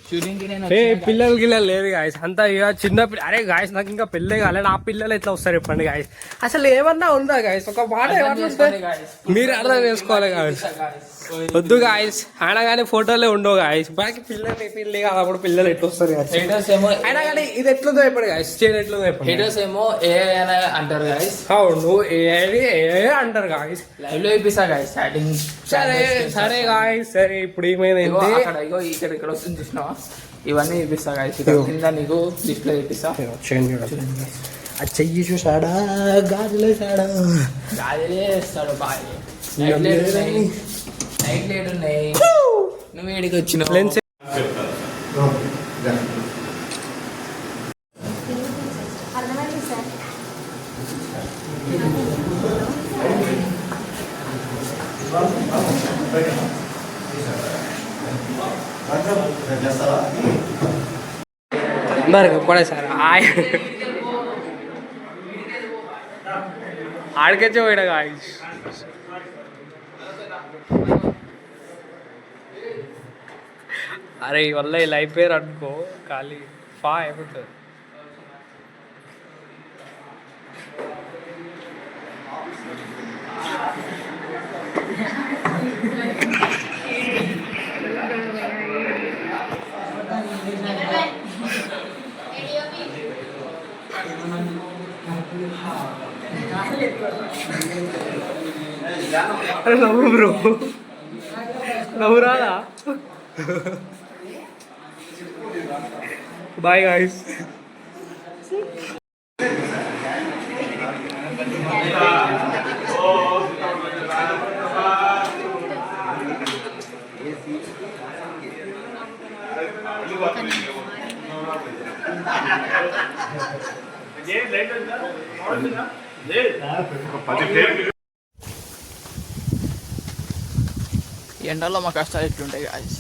షూటింగ్కి నేను పిల్లలు గిల్లలు లేదు గాయస్, అంతా ఇక చిన్న అరే గాయస్ నాకు ఇంకా పెళ్ళే కాలేదు, నా పిల్లలు ఎట్లా వస్తారు చెప్పండి గాయస్. అసలు ఏమన్నా ఉందా గాయస్, ఒక మాట మీరు అర్థం చేసుకోవాలి గాయస్. వద్దు గాయస్, అయినా కానీ ఫోటోలే ఉండవు గాయస్. బాకి పిల్లలు కాదప్పుడు పిల్లలు ఎట్లా వస్తారు గాయస్. అయినా కానీ ఇది ఎట్లుందో చెప్పండి గాయస్, స్టేజ్ ఎట్లుందో చెప్పండి. హీరోస్ ఏమో ఏ అంటారు గాయస్. అవును ఏ అంటారు గాయస్. లైవ్ లో ఇప్పిస్తా గాయస్ స్టార్టింగ్. సరే సరే గాయస్, సరే ఇప్పుడు ఏమైంది ఇగో ఇక్కడ వస్తుంది చూసినావా, ఇవన్నీ ఇప్పిస్తా గాయస్. కింద నీకు డిస్ప్లే ఇప్పిస్తా. అది చెయ్యి చూసాడా, గాజులేసాడా, గాజులే వేస్తాడు బాయ్. నైట్ లేట్ ఉన్నాయి, నువ్వు ఏడికి వచ్చినావు. లెన్స్ పడే సార్ ఆడికొచ్చే పోయాడు గాయస్. అరే వల్ల ఇలా అయిపోయారు అనుకో, ఖాళీ ఫా అయిపోతుంది. అరే నవ్వు బ్రో, నవ్వు రాదా. Bye guys. ఎండలో మా కష్టాలు ఎట్లుంటాయి గాయస్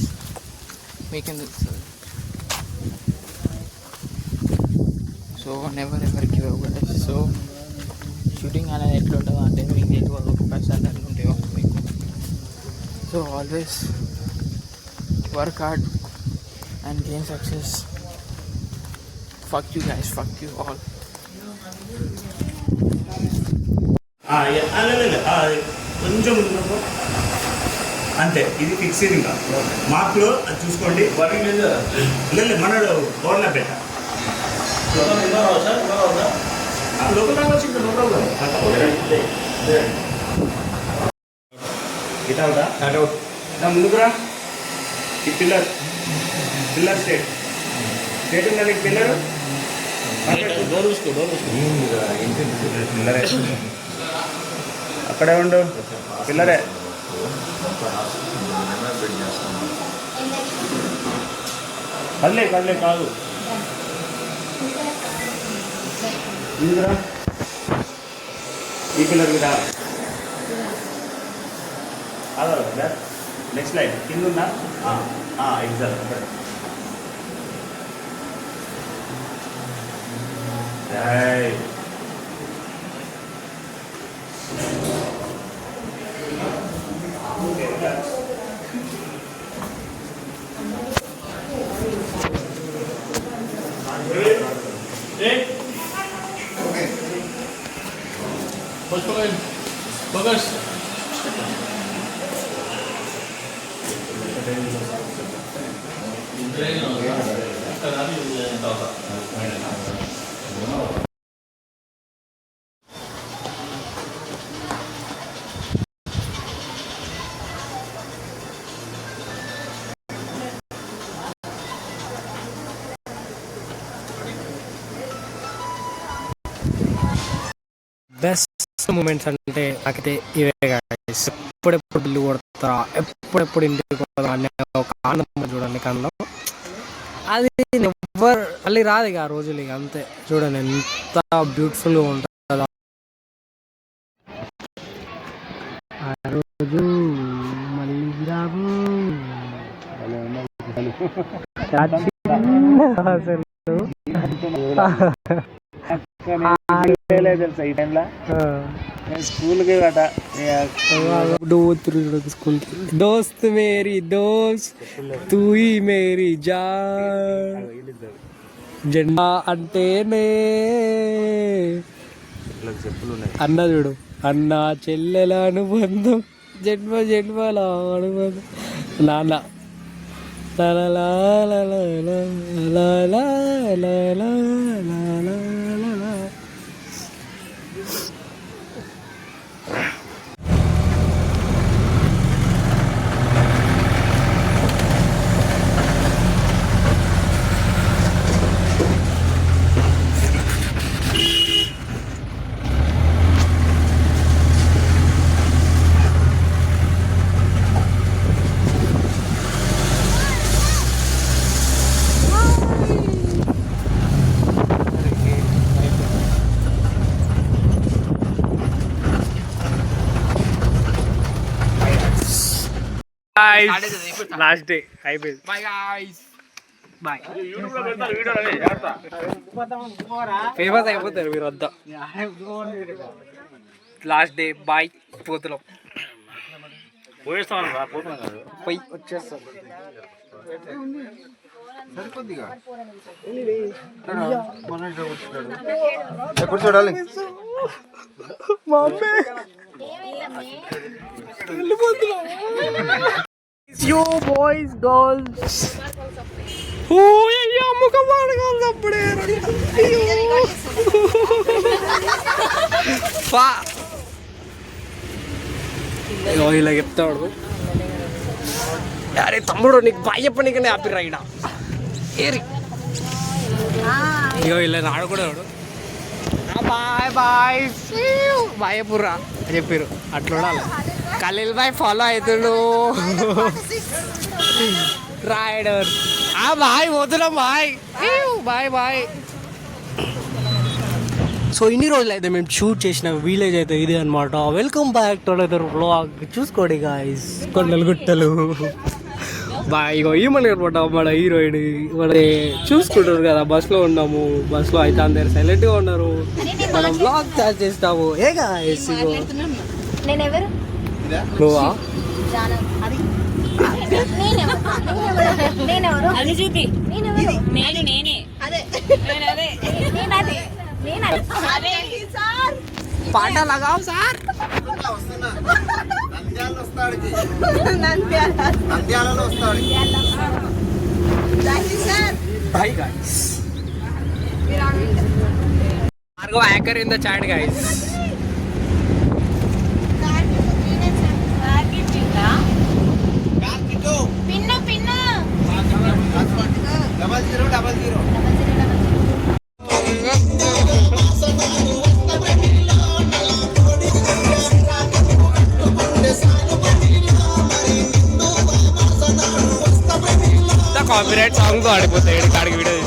మీకేం తెలుస్తుంది. So never ever give up guys. So shooting అనేది ఎట్లుంటుందో అంటే మీకు ఎటు ఒక కష్టాలు ఎట్లుంటాయో మీకు. So always work hard and gain success. Fuck you guys, fuck you all. కొంచెం అంతే, ఇది ఫిక్స్. ఇంకా మార్కులు అది చూసుకోండి. లేదు మనడు గవర్నర్ పెట్ట ముందుకురా. ఈ పిల్లర్ స్టేట్ ఉందా నీకు పిల్లర్? అక్కడే ఉండు, పిల్లరే. కళ్ళే కాదు. ఇందురా ఈ పిల్లర్ మీద అదే నెక్స్ట్ లైన్ కింద ఉందా? ఎగ్జాక్ట్. రైట్. బెస్ట్ మూమెంట్స్ అంటే నాకైతే ఇవే guys. ఎప్పుడెప్పుడు బిల్లు కొడతారా, ఎప్పుడెప్పుడు ఇంటికి కొడతారా అనే ఒక ఆనందం చూడండి కన్నా. అది ఎవరు మళ్ళీ రాదు ఇక ఆ రోజులు, ఇక అంతే. చూడండి ఎంత బ్యూటిఫుల్గా ఉంటుందో ఆ రోజు, మళ్ళీ రావు అసలు. తెలుసా ఈ టైంలో నేను స్కూల్కి గట స్కూల్ కి దోస్త్ మేరీ దోస్త్ తూ హీ మేరీ జాన్, జెండా అంటేనే అన్న చూడు, అన్న చెల్లెల అనుబంధం, జన్మ జన్మల అనుబంధం. నాన్న లాస్ట్ డే అయిపోయింది. Bye guys, bye. ఫేమస్ అయిపోతారు మీరు వద్దా. లాస్ట్ డే బాయ్, పోతున్నాం. పోయి వచ్చేస్తాం. సరిపోద్దిగా ఎప్పుడు చూడాలి. You boys, girls. అయ్యో ముఖం పాడగలదు అప్పుడే. ఇలా చెప్తాడు, అరే తమ్ముడు నీకు బాయ్ చెప్పనీకనే హ్యాపీ రైడా ఏరి. ఇగో ఇలా ఆడకూడదు. బాయ్ బాయ్ బాయ్ పుర్రా అని చెప్పారు. అట్లా ఉండాలి. ఖలీల్ బాయ్ ఫాలో అవుతుండు. రైడర్ బాయ్ పోతున్నాం. Bye bye bye. సో ఇన్ని రోజులు అయితే మేము షూట్ చేసిన విలేజ్ అయితే ఇదే అనమాట. Welcome back to another vlog. చూసుకోండి గాయ్స్, కొండలు గుట్టలు. బాయ్ ఇగో ఈమని అనమాట మన హీరోయిన్. మన చూసుకుంటారు కదా, బస్లో ఉన్నాము. బస్లో అయితే అందరు సైలెంట్గా ఉన్నారు. మనం బ్లాగ్ స్టార్ట్ చేస్తాము. ఏ గాయ్స్ ఇగో నువ్వా అది చూపి. నేనే పాట లగావు sir. Bye guys. Margo anchor in the chat guys. Copyright song తో ఆడిపోతాయి కాడికి వీడియో